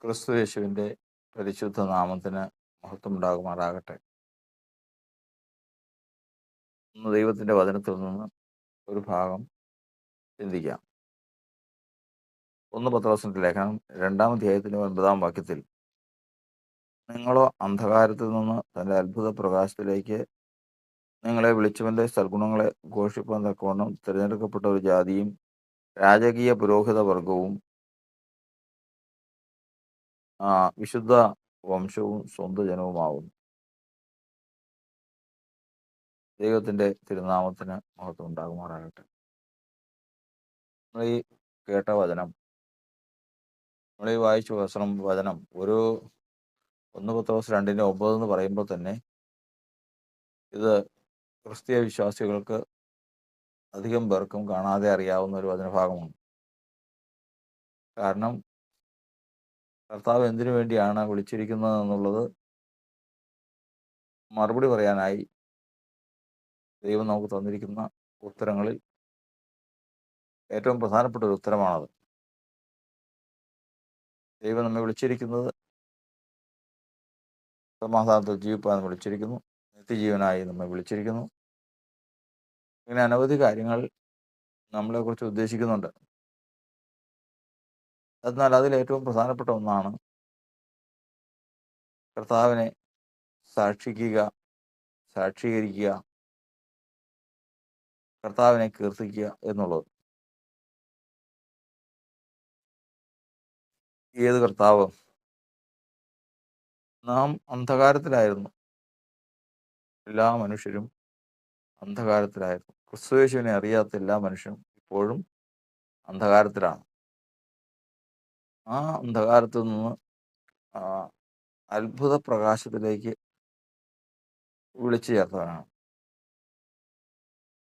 ക്രിസ്തു യേശുവിൻ്റെ പരിശുദ്ധ നാമത്തിന് മഹത്വമുണ്ടാകുമാറാകട്ടെ. ഇന്ന് ദൈവത്തിൻ്റെ വചനത്തിൽ നിന്ന് ഒരു ഭാഗം ചിന്തിക്കാം. 1 പത്രോസിൻ്റെ ലേഖനം 2-ാം അധ്യായത്തിൻ്റെ 9-ാം വാക്യത്തിൽ, നിങ്ങളോ അന്ധകാരത്തിൽ നിന്ന് തൻ്റെ അത്ഭുത പ്രകാശത്തിലേക്ക് നിങ്ങളെ വിളിച്ചവൻ്റെ സൽഗുണങ്ങളെ ഘോഷിപ്പാൻ തക്കവണ്ണം തിരഞ്ഞെടുക്കപ്പെട്ട ഒരു ജാതിയും രാജകീയ പുരോഹിത വർഗവും വിശുദ്ധ വംശവും സ്വന്തം ജനവുമാവുന്നു. ദൈവത്തിൻ്റെ തിരുനാമത്തിന് മഹത്വം ഉണ്ടാകുമാറാകട്ടെ. നമ്മൾ ഈ കേട്ട വചനം, നമ്മൾ ഈ വായിച്ച വചനം ഒരു 1 പത്രോസ് 2:9 എന്ന് പറയുമ്പോൾ തന്നെ ഇത് ക്രിസ്തീയ വിശ്വാസികൾക്ക് അധികം പേർക്കും കാണാതെ അറിയാവുന്ന ഒരു വചനഭാഗമാണ്. കാരണം കർത്താവ് എന്തിനു വേണ്ടിയാണ് വിളിച്ചിരിക്കുന്നത് എന്നുള്ളത് മറുപടി പറയാനായി ദൈവം നമുക്ക് തന്നിരിക്കുന്ന ഉത്തരങ്ങളിൽ ഏറ്റവും പ്രധാനപ്പെട്ട ഒരു ഉത്തരമാണത്. ദൈവം നമ്മെ വിളിച്ചിരിക്കുന്നത് സമാധാനത്തിൽ ജീവിപ്പാൻ വിളിച്ചിരിക്കുന്നു, നിത്യജീവനായി നമ്മെ വിളിച്ചിരിക്കുന്നു. ഇങ്ങനെ അനവധി കാര്യങ്ങൾ നമ്മളെക്കുറിച്ച് ഉദ്ദേശിക്കുന്നുണ്ട്. എന്നാൽ അതിലേറ്റവും പ്രധാനപ്പെട്ട ഒന്നാണ് കർത്താവിനെ സാക്ഷീകരിക്കുക, കർത്താവിനെ കീർത്തിക്കുക എന്നുള്ളത്. ഏത് കർത്താവ്? നാം അന്ധകാരത്തിലായിരുന്നു. എല്ലാ മനുഷ്യരും അന്ധകാരത്തിലായിരുന്നു. ക്രിസ്തുയേശുവിനെ അറിയാത്ത എല്ലാ മനുഷ്യരും ഇപ്പോഴും അന്ധകാരത്തിലാണ്. ആ അന്ധകാരത്തിൽ നിന്ന് അത്ഭുത പ്രകാശത്തിലേക്ക് വിളിച്ചു ചേർത്തവനാണ്.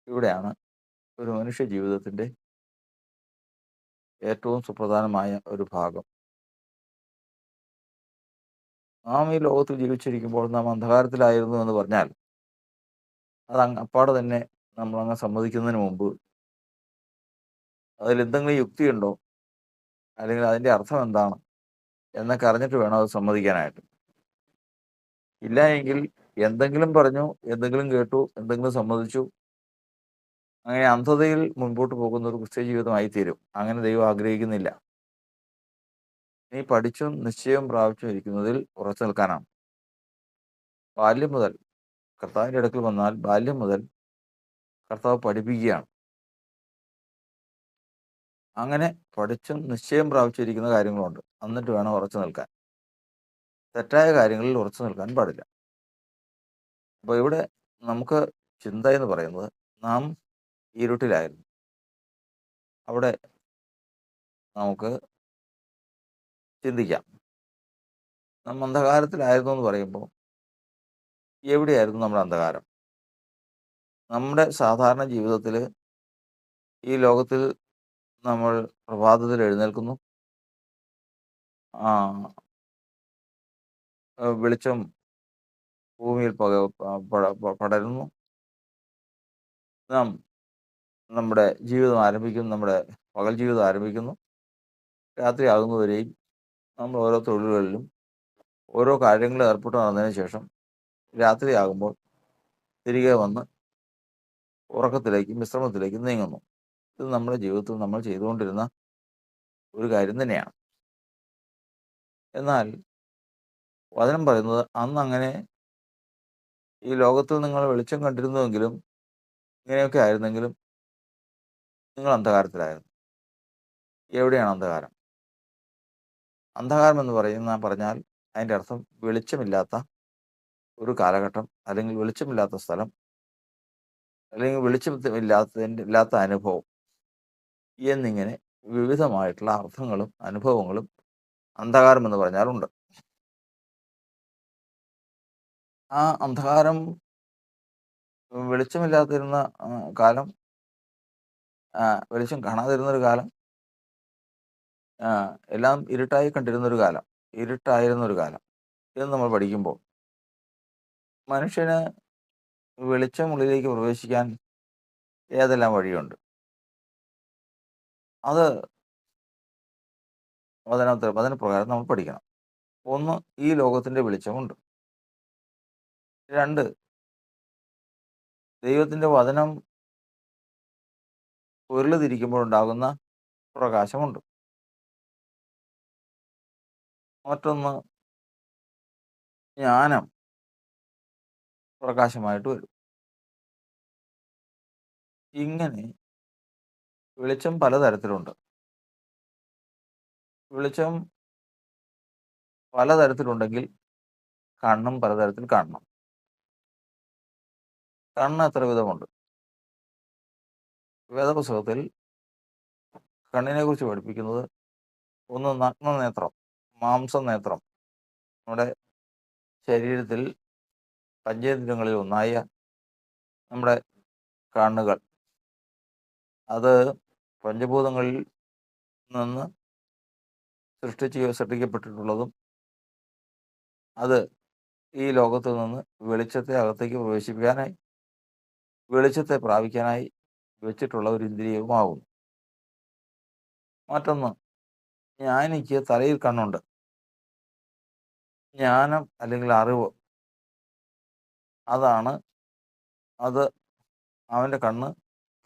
ഇവിടെയാണ് ഒരു മനുഷ്യ ജീവിതത്തിൻ്റെ ഏറ്റവും സുപ്രധാനമായ ഒരു ഭാഗം. നാം ഈ ലോകത്തിൽ ജീവിച്ചിരിക്കുമ്പോൾ നാം അന്ധകാരത്തിലായിരുന്നു എന്ന് പറഞ്ഞാൽ അത് അപ്പാടെ തന്നെ നമ്മളങ്ങ് സമ്മതിക്കുന്നതിന് മുമ്പ് അതിലെന്തെങ്കിലും യുക്തിയുണ്ടോ, അല്ലെങ്കിൽ അതിൻ്റെ അർത്ഥം എന്താണ് എന്നൊക്കെ അറിഞ്ഞിട്ട് വേണം അത് സമ്മതിക്കാനായിട്ട്. ഇല്ല എങ്കിൽ എന്തെങ്കിലും പറഞ്ഞു, എന്തെങ്കിലും കേട്ടു, എന്തെങ്കിലും സമ്മതിച്ചു, അങ്ങനെ അന്ധതയിൽ മുൻപോട്ട് പോകുന്ന ഒരു ക്രിസ്ത്യ ജീവിതമായി തീരും. അങ്ങനെ ദൈവം ആഗ്രഹിക്കുന്നില്ല. നീ പഠിച്ചും നിശ്ചയം പ്രാപിച്ചും ഇരിക്കുന്നതിൽ ഉറച്ചു നിൽക്കാനാണ്. ബാല്യം മുതൽ കർത്താവിൻ്റെ അടുക്കൽ വന്നാൽ ബാല്യം മുതൽ കർത്താവ് പഠിപ്പിക്കുകയാണ്. അങ്ങനെ പഠിച്ചും നിശ്ചയം പ്രാപിച്ചിരിക്കുന്ന കാര്യങ്ങളുണ്ട്. എന്നിട്ട് വേണം ഉറച്ചു നിൽക്കാൻ. തെറ്റായ കാര്യങ്ങളിൽ ഉറച്ചു നിൽക്കാൻ പാടില്ല. അപ്പോൾ ഇവിടെ നമുക്ക് ചിന്ത എന്ന് പറയുന്നത്, നാം ഇരുട്ടിലായിരുന്നു. അവിടെ നമുക്ക് ചിന്തിക്കാം. നാം അന്ധകാരത്തിലായിരുന്നു എന്ന് പറയുമ്പോൾ എവിടെയായിരുന്നു നമ്മുടെ അന്ധകാരം? നമ്മുടെ സാധാരണ ജീവിതത്തിൽ ഈ ലോകത്തിൽ നമ്മൾ പ്രഭാതത്തിൽ എഴുന്നേൽക്കുന്നു, വെളിച്ചം ഭൂമിയിൽ പടരുന്നു, നാം നമ്മുടെ ജീവിതം ആരംഭിക്കുന്നു, നമ്മുടെ പകൽ ജീവിതം ആരംഭിക്കുന്നു. രാത്രി ആകുന്നവരെയും നമ്മൾ ഓരോ തൊഴിലുകളിലും ഓരോ കാര്യങ്ങളിൽ ഏർപ്പെട്ട് നടന്നതിന് ശേഷം രാത്രിയാകുമ്പോൾ തിരികെ വന്ന് ഉറക്കത്തിലേക്കും വിശ്രമത്തിലേക്കും നീങ്ങുന്നു. ഇത് നമ്മുടെ ജീവിതത്തിൽ നമ്മൾ ചെയ്തുകൊണ്ടിരുന്ന ഒരു കാര്യം തന്നെയാണ്. എന്നാൽ വചനം പറയുന്നത്, അന്ന് അങ്ങനെ ഈ ലോകത്തിൽ നിങ്ങൾ വെളിച്ചം കണ്ടിരുന്നുവെങ്കിലും ഇങ്ങനെയൊക്കെ ആയിരുന്നെങ്കിലും നിങ്ങൾ അന്ധകാരത്തിലായിരുന്നു. എവിടെയാണ് അന്ധകാരം? അന്ധകാരം എന്ന് പറഞ്ഞാൽ അതിൻ്റെ അർത്ഥം വെളിച്ചമില്ലാത്ത ഒരു കാലഘട്ടം, അല്ലെങ്കിൽ വെളിച്ചമില്ലാത്ത സ്ഥലം, അല്ലെങ്കിൽ ഇല്ലാത്ത അനുഭവം എന്നിങ്ങനെ വിവിധമായിട്ടുള്ള അർത്ഥങ്ങളും അനുഭവങ്ങളും അന്ധകാരം എന്ന് പറഞ്ഞാലുണ്ട്. ആ അന്ധകാരം വെളിച്ചമില്ലാതിരുന്ന കാലം, വെളിച്ചം കാണാതിരുന്നൊരു കാലം, എല്ലാം ഇരുട്ടായി കണ്ടിരുന്നൊരു കാലം, ഇരുട്ടായിരുന്നൊരു കാലം എന്ന് നമ്മൾ പഠിക്കുമ്പോൾ മനുഷ്യന് വെളിച്ചമുള്ളിലേക്ക് പ്രവേശിക്കാൻ ഏതെല്ലാം വഴിയുണ്ട്? അത് വചനപ്രകാരം നമ്മൾ പഠിക്കണം. ഒന്ന്, ഈ ലോകത്തിൻ്റെ വെളിച്ചമുണ്ട്. 2, ദൈവത്തിൻ്റെ വചനം ഉരുളുതിരിക്കുമ്പോഴുണ്ടാകുന്ന പ്രകാശമുണ്ട്. മറ്റൊന്ന്, ജ്ഞാനം പ്രകാശമായിട്ട് വരും. ഇങ്ങനെ വെളിച്ചം പലതരത്തിലുണ്ട്. വെളിച്ചം പലതരത്തിലുണ്ടെങ്കിൽ കണ്ണും പലതരത്തിൽ കാണണം. കണ്ണ് എത്ര വിധമുണ്ട്? വേദപുസ്തകത്തിൽ കണ്ണിനെക്കുറിച്ച് പഠിപ്പിക്കുന്നത്, ഒന്ന് നഗ്നനേത്രം, മാംസനേത്രം. നമ്മുടെ ശരീരത്തിൽ പഞ്ചേന്ദ്രിയങ്ങളിൽ ഒന്നായ നമ്മുടെ കണ്ണുകൾ, അത് പഞ്ചഭൂതങ്ങളിൽ നിന്ന് സൃഷ്ടിക്കപ്പെട്ടിട്ടുള്ളതും അത് ഈ ലോകത്ത് നിന്ന് വെളിച്ചത്തെ അകത്തേക്ക് പ്രവേശിപ്പിക്കാനായി, വെളിച്ചത്തെ പ്രാപിക്കാനായി വെച്ചിട്ടുള്ള ഒരു ഇന്ദ്രിയവുമാകുന്നു. മറ്റൊന്ന്, ജ്ഞാനിക്ക് തലയിൽ കണ്ണുണ്ട്. ജ്ഞാനം അല്ലെങ്കിൽ അറിവ്, അത് അവൻ്റെ കണ്ണ്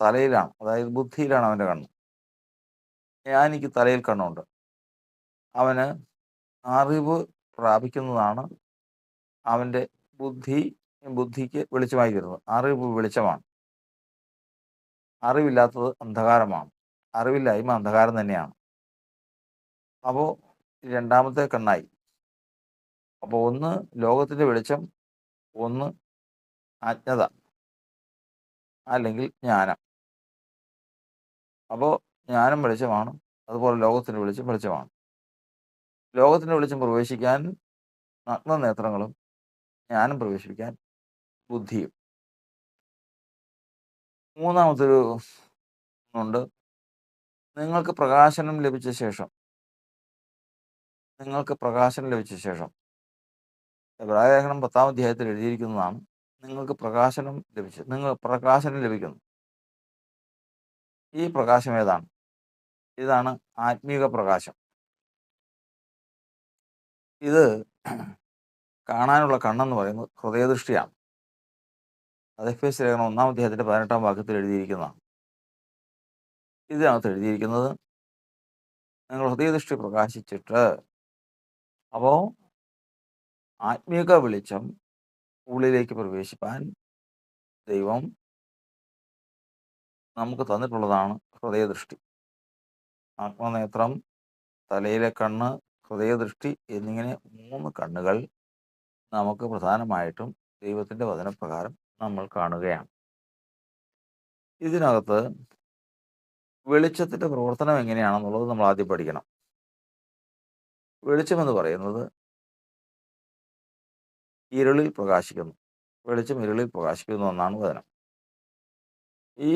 തലയിലാണ്, അതായത് ബുദ്ധിയിലാണ് അവൻ്റെ കണ്ണ്. ജ്ഞാനിക്ക് തലയിൽ കണ്ണുണ്ട്. അവന് അറിവ് പ്രാപിക്കുന്നതാണ് അവൻ്റെ ബുദ്ധിക്ക് വെളിച്ചമായി തീരുന്നത്. അറിവ് വെളിച്ചമാണ്. അറിവില്ലാത്തത് അന്ധകാരമാണ്. അറിവില്ലായ്മ അന്ധകാരം തന്നെയാണ്. അപ്പോൾ രണ്ടാമത്തെ കണ്ണായി. അപ്പോൾ ഒന്ന് ലോകത്തിൻ്റെ വെളിച്ചം, ഒന്ന് അജ്ഞത അല്ലെങ്കിൽ ജ്ഞാനം. അപ്പോൾ ജ്ഞാനം വെളിച്ചമാണ്, അതുപോലെ ലോകത്തിൻ്റെ വെളിച്ചം വെളിച്ചമാണ്. ലോകത്തിൻ്റെ വെളിച്ചം പ്രവേശിക്കാൻ നഗ്നനേത്രങ്ങളും, ജ്ഞാനം പ്രവേശിപ്പിക്കാൻ ബുദ്ധിയും. മൂന്നാമതൊരു ഉണ്ട്, നിങ്ങൾക്ക് പ്രകാശനം ലഭിച്ച ശേഷം എബ്രായലേഖനം 10-ാം അധ്യായത്തിൽ എഴുതിയിരിക്കുന്നതാണ്, നിങ്ങൾക്ക് പ്രകാശനം ലഭിക്കുന്നു. ഈ പ്രകാശം ഏതാണ്? ഇതാണ് ആത്മീക പ്രകാശം. ഇത് കാണാനുള്ള കണ്ണെന്ന് പറയുന്നത് ഹൃദയദൃഷ്ടിയാണ്. അത് എഫേസ്യ ലേഖനം 1-ാം അധ്യായത്തിൻ്റെ 18-ാം വാക്യത്തിൽ എഴുതിയിരിക്കുന്നതാണ്. ഇതിനകത്ത് എഴുതിയിരിക്കുന്നത്, നിങ്ങൾ ഹൃദയദൃഷ്ടി പ്രകാശിച്ചിട്ട്. അപ്പോൾ ആത്മീക വെളിച്ചം ഉള്ളിലേക്ക് പ്രവേശിപ്പാൻ ദൈവം നമുക്ക് തന്നിട്ടുള്ളതാണ് ഹൃദയദൃഷ്ടി. ആത്മനേത്രം, തലയിലെ കണ്ണ്, ഹൃദയദൃഷ്ടി എന്നിങ്ങനെ 3 കണ്ണുകൾ നമുക്ക് പ്രധാനമായിട്ടും ദൈവത്തിൻ്റെ വചനപ്രകാരം നമ്മൾ കാണുകയാണ്. ഇതിനകത്ത് വെളിച്ചത്തിൻ്റെ പ്രവർത്തനം എങ്ങനെയാണെന്നുള്ളത് നമ്മൾ ആദ്യം പഠിക്കണം. വെളിച്ചമെന്ന് പറയുന്നത് ഇരുളിൽ പ്രകാശിക്കുന്നു. വെളിച്ചം ഇരുളിൽ പ്രകാശിക്കുന്നു എന്നാണ് വചനം. ഈ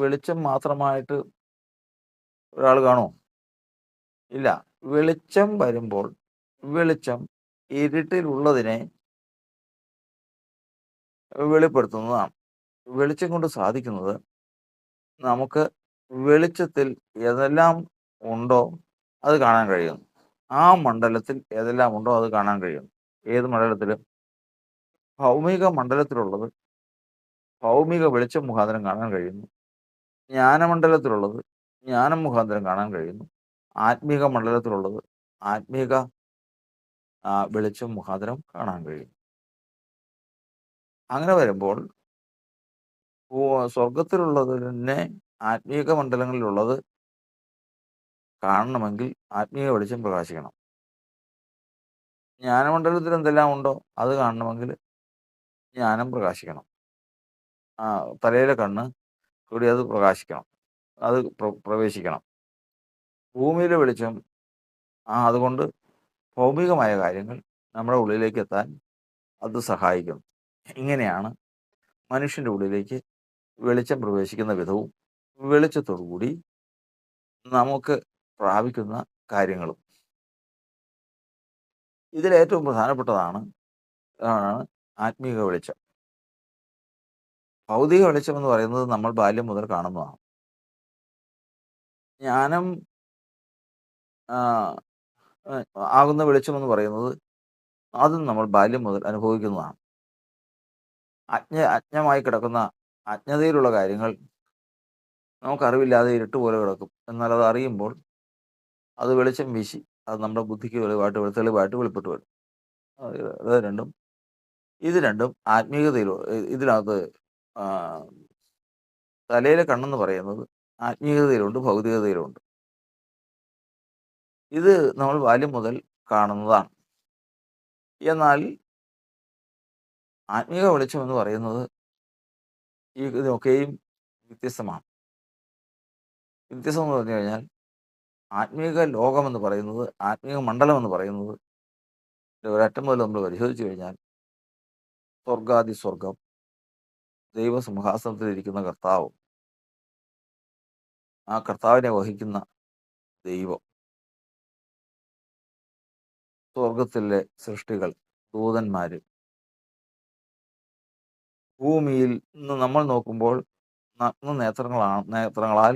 വെളിച്ചം മാത്രമായിട്ട് ഒരാൾ കാണുമോ? ഇല്ല. വെളിച്ചം വരുമ്പോൾ വെളിച്ചം ഇരുട്ടിലുള്ളതിനെ വെളിപ്പെടുത്തുന്നതാണ്. വെളിച്ചം കൊണ്ട് സാധിക്കുന്നത്, നമുക്ക് വെളിച്ചത്തിൽ ഏതെല്ലാം ഉണ്ടോ അത് കാണാൻ കഴിയുന്നു. ആ മണ്ഡലത്തിൽ ഏതെല്ലാം ഉണ്ടോ അത് കാണാൻ കഴിയുന്നു. ഏത് മണ്ഡലത്തിൽ? ഭൗമിക മണ്ഡലത്തിലുള്ളത് ഭൗമിക വെളിച്ചം മുഖാന്തരം കാണാൻ കഴിയുന്നു. ജ്ഞാനമണ്ഡലത്തിലുള്ളത് ജ്ഞാനം മുഖാന്തരം കാണാൻ കഴിയുന്നു. ആത്മീക മണ്ഡലത്തിലുള്ളത് ആത്മീക വെളിച്ചം മുഖാന്തരം കാണാൻ കഴിയുന്നു. അങ്ങനെ വരുമ്പോൾ സ്വർഗത്തിലുള്ളതിനെ ആത്മീക മണ്ഡലങ്ങളിലുള്ളത് കാണണമെങ്കിൽ ആത്മീയ വെളിച്ചം പ്രകാശിക്കണം. ജ്ഞാനമണ്ഡലത്തിൽ എന്തെല്ലാം ഉണ്ടോ അത് കാണണമെങ്കിൽ ജ്ഞാനം പ്രകാശിക്കണം. തലയിലെ കണ്ണ് കൂടി അത് പ്രകാശിക്കണം, അത് പ്രവേശിക്കണം. ഭൂമിയിലെ വെളിച്ചം അതുകൊണ്ട് ഭൗമികമായ കാര്യങ്ങൾ നമ്മുടെ ഉള്ളിലേക്ക് എത്താൻ അത് സഹായിക്കും. ഇങ്ങനെയാണ് മനുഷ്യൻ്റെ ഉള്ളിലേക്ക് വെളിച്ചം പ്രവേശിക്കുന്ന വിധവും വെളിച്ചത്തോടു കൂടി നമുക്ക് പ്രാപിക്കുന്ന കാര്യങ്ങളും. ഇതിലേറ്റവും പ്രധാനപ്പെട്ടതാണ് ആത്മീക വെളിച്ചം. ഭൗതിക വെളിച്ചം എന്ന് പറയുന്നത് നമ്മൾ ബാല്യം മുതൽ കാണുന്നതാണ്. ജ്ഞാനം ആ, ഏഹ്, ആകുന്ന വെളിച്ചമെന്ന് പറയുന്നത് അതും നമ്മൾ ബാല്യം മുതൽ അനുഭവിക്കുന്നതാണ്. അജ്ഞമായി കിടക്കുന്ന അജ്ഞതയിലുള്ള കാര്യങ്ങൾ നമുക്കറിവില്ലാതെ ഇരുട്ട് പോലെ കിടക്കും. എന്നാൽ അത് അറിയുമ്പോൾ അത് വെളിച്ചം വീശി അത് നമ്മുടെ ബുദ്ധിക്ക് തെളിവായിട്ട് വെളിപ്പെട്ട് വരും. അത് ഇത് രണ്ടും ഇത് രണ്ടും ഇതിനകത്ത് ആ, തലയിലെ കണ്ണെന്ന് പറയുന്നത് ആത്മീയതയിലുണ്ട്, ഭൗതികതയിലുണ്ട്. ഇത് നമ്മൾ ബാല്യം മുതൽ കാണുന്നതാണ്. എന്നാൽ ആത്മീക വെളിച്ചം എന്ന് പറയുന്നത് ഇതൊക്കെയും വ്യത്യസ്തമാണ്. വ്യത്യസ്തം എന്ന് പറഞ്ഞു കഴിഞ്ഞാൽ ആത്മീക ലോകം എന്ന് പറയുന്നത്, ആത്മീക മണ്ഡലം എന്ന് പറയുന്നത് ഒരറ്റം മുതൽ നമ്മൾ പരിശോധിച്ചു കഴിഞ്ഞാൽ സ്വർഗാദി സ്വർഗം, ദൈവസിംഹാസനത്തിലിരിക്കുന്ന കർത്താവ്, ആ കർത്താവിനെ വഹിക്കുന്ന ദൈവം, സ്വർഗത്തിലെ സൃഷ്ടികൾ, ദൂതന്മാര്, ഭൂമിയിൽ നിന്ന് നമ്മൾ നോക്കുമ്പോൾ നേത്രങ്ങളാൽ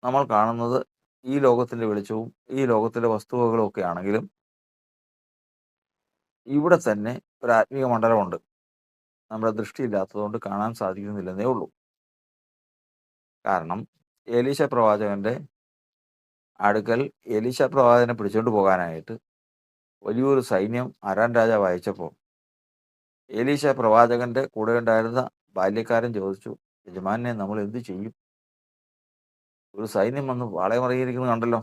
നമ്മൾ കാണുന്നത് ഈ ലോകത്തിന്റെ വെളിച്ചവും ഈ ലോകത്തിലെ വസ്തുവകളും ഒക്കെ ആണെങ്കിലും ഇവിടെ തന്നെ ഒരു ആത്മീയ മണ്ഡലമുണ്ട്. നമ്മുടെ ദൃഷ്ടിയില്ലാത്തതുകൊണ്ട് കാണാൻ സാധിക്കുന്നില്ലെന്നേ ഉള്ളൂ. കാരണം എലീശ പ്രവാചകന്റെ അടുക്കൽ എലീശ പ്രവാചകനെ പിടിച്ചുകൊണ്ട് പോകാനായിട്ട് വലിയൊരു സൈന്യം അരാം രാജാവ് അയച്ചപ്പോൾ എലീശ പ്രവാചകന്റെ കൂടെ ഉണ്ടായിരുന്ന ബാല്യക്കാരൻ ചോദിച്ചു, യജമാനെ നമ്മൾ എന്ത് ചെയ്യും? ഒരു സൈന്യം വന്ന് പാളയമറിയിരിക്കുന്നത് കണ്ടല്ലോ.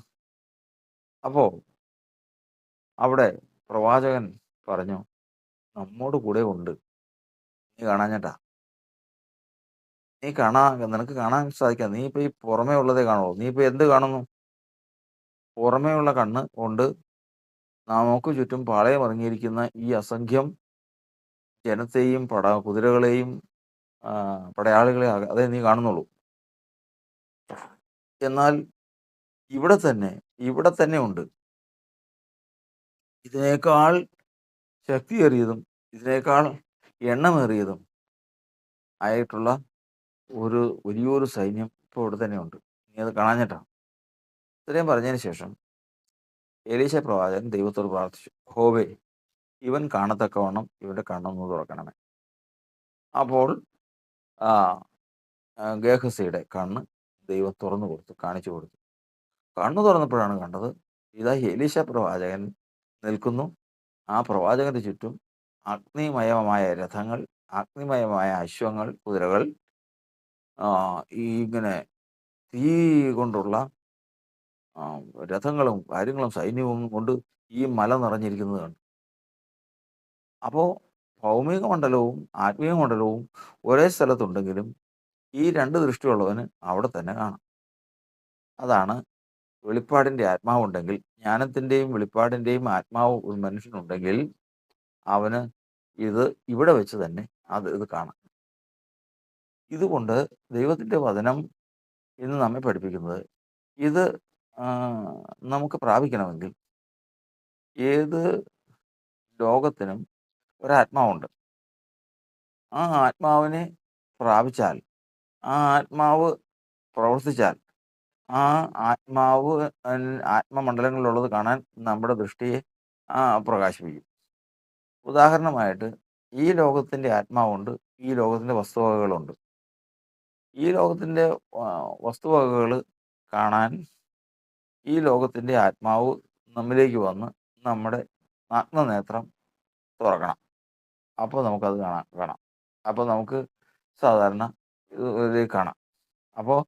അപ്പോ അവിടെ പ്രവാചകൻ പറഞ്ഞു, നമ്മോട് കൂടെ ഉണ്ട്, നീ കാണാഞ്ഞട്ടാ, നിനക്ക് കാണാൻ സാധിക്കാം, നീ ഇപ്പൊ ഈ പുറമേ ഉള്ളതേ കാണുള്ളൂ, നീ ഇപ്പൊ എന്ത് കാണുന്നു? പുറമേയുള്ള കണ്ണ് കൊണ്ട് നമുക്ക് ചുറ്റും പാളയമറിഞ്ഞിരിക്കുന്ന ഈ അസംഖ്യം ജനത്തെയും കുതിരകളെയും പടയാളികളെയും അതേ നീ കാണുന്നുള്ളൂ. എന്നാൽ ഇവിടെ തന്നെ ഉണ്ട് ഇതിനേക്കാൾ ശക്തിയേറിയതും ഇതിനേക്കാൾ എണ്ണമേറിയതും ആയിട്ടുള്ള വലിയൊരു സൈന്യം ഇപ്പോൾ ഇവിടെ തന്നെ ഉണ്ട്, നീ അത് കാണാഞ്ഞിട്ടാണ്. ഇത്രയും പറഞ്ഞതിന് ശേഷം എലീശ പ്രവാചകൻ ദൈവത്തോട് പ്രാർത്ഥിച്ചു, ഹോവേ, ഇവൻ കാണത്തക്കവണ്ണം ഇവന്റെ കണ്ണൊന്ന് തുറക്കണമേ. അപ്പോൾ ആ ഗേഹസിയുടെ കണ്ണ് ദൈവം കാണിച്ചു കൊടുത്തു. കണ്ണു തുറന്നപ്പോഴാണ് കണ്ടത്, ഇതാ എലീശ പ്രവാചകൻ നിൽക്കുന്നു. ആ പ്രവാചകന്റെ ചുറ്റും അഗ്നിമയമായ രഥങ്ങൾ, അഗ്നിമയമായ അശ്വങ്ങൾ, കുതിരകൾ, ഇങ്ങനെ തീ കൊണ്ടുള്ള രഥങ്ങളും കാര്യങ്ങളും സൈന്യവും കൊണ്ട് ഈ മല നിറഞ്ഞിരിക്കുന്നത് കണ്ടു. അപ്പോൾ ഭൗമിക മണ്ഡലവും ആത്മീയ മണ്ഡലവും ഒരേ സ്ഥലത്തുണ്ടെങ്കിലും ഈ രണ്ട് ദൃഷ്ടിയുള്ളവന് അവിടെ തന്നെ കാണാം. അതാണ് വെളിപ്പാടിൻ്റെ ആത്മാവുണ്ടെങ്കിൽ, ജ്ഞാനത്തിൻ്റെയും വെളിപ്പാടിൻ്റെയും ആത്മാവ് ഒരു മനുഷ്യനുണ്ടെങ്കിൽ അവന് ഇവിടെ വെച്ച് തന്നെ ഇത് കാണാം. ഇതുകൊണ്ട് ദൈവത്തിൻ്റെ വചനം ഇന്ന് നമ്മെ പഠിപ്പിക്കുന്നത്, ഇത് നമുക്ക് പ്രാപിക്കണമെങ്കിൽ ഏത് ലോകത്തിനും ഒരാത്മാവുണ്ട്. ആ ആത്മാവിനെ പ്രാപിച്ചാൽ, ആ ആത്മാവ് പ്രവർത്തിച്ചാൽ, ആ ആത്മാവ് ആത്മമണ്ഡലങ്ങളിലുള്ളത് കാണാൻ നമ്മുടെ ദൃഷ്ടിയെ പ്രകാശിപ്പിക്കും. ഉദാഹരണമായിട്ട് ഈ ലോകത്തിൻ്റെ ആത്മാവുണ്ട്, ഈ ലോകത്തിൻ്റെ വസ്തുവകകളുണ്ട്. ഈ ലോകത്തിൻ്റെ വസ്തുവകകൾ കാണാൻ ഈ ലോകത്തിൻ്റെ ആത്മാവ് നമ്മിലേക്ക് വന്ന് നമ്മുടെ നഗ്നനേത്രം തുറക്കണം. അപ്പോൾ നമുക്കത് കാണാം. അപ്പോൾ നമുക്ക് സാധാരണ ഇത് കാണാം. അപ്പോൾ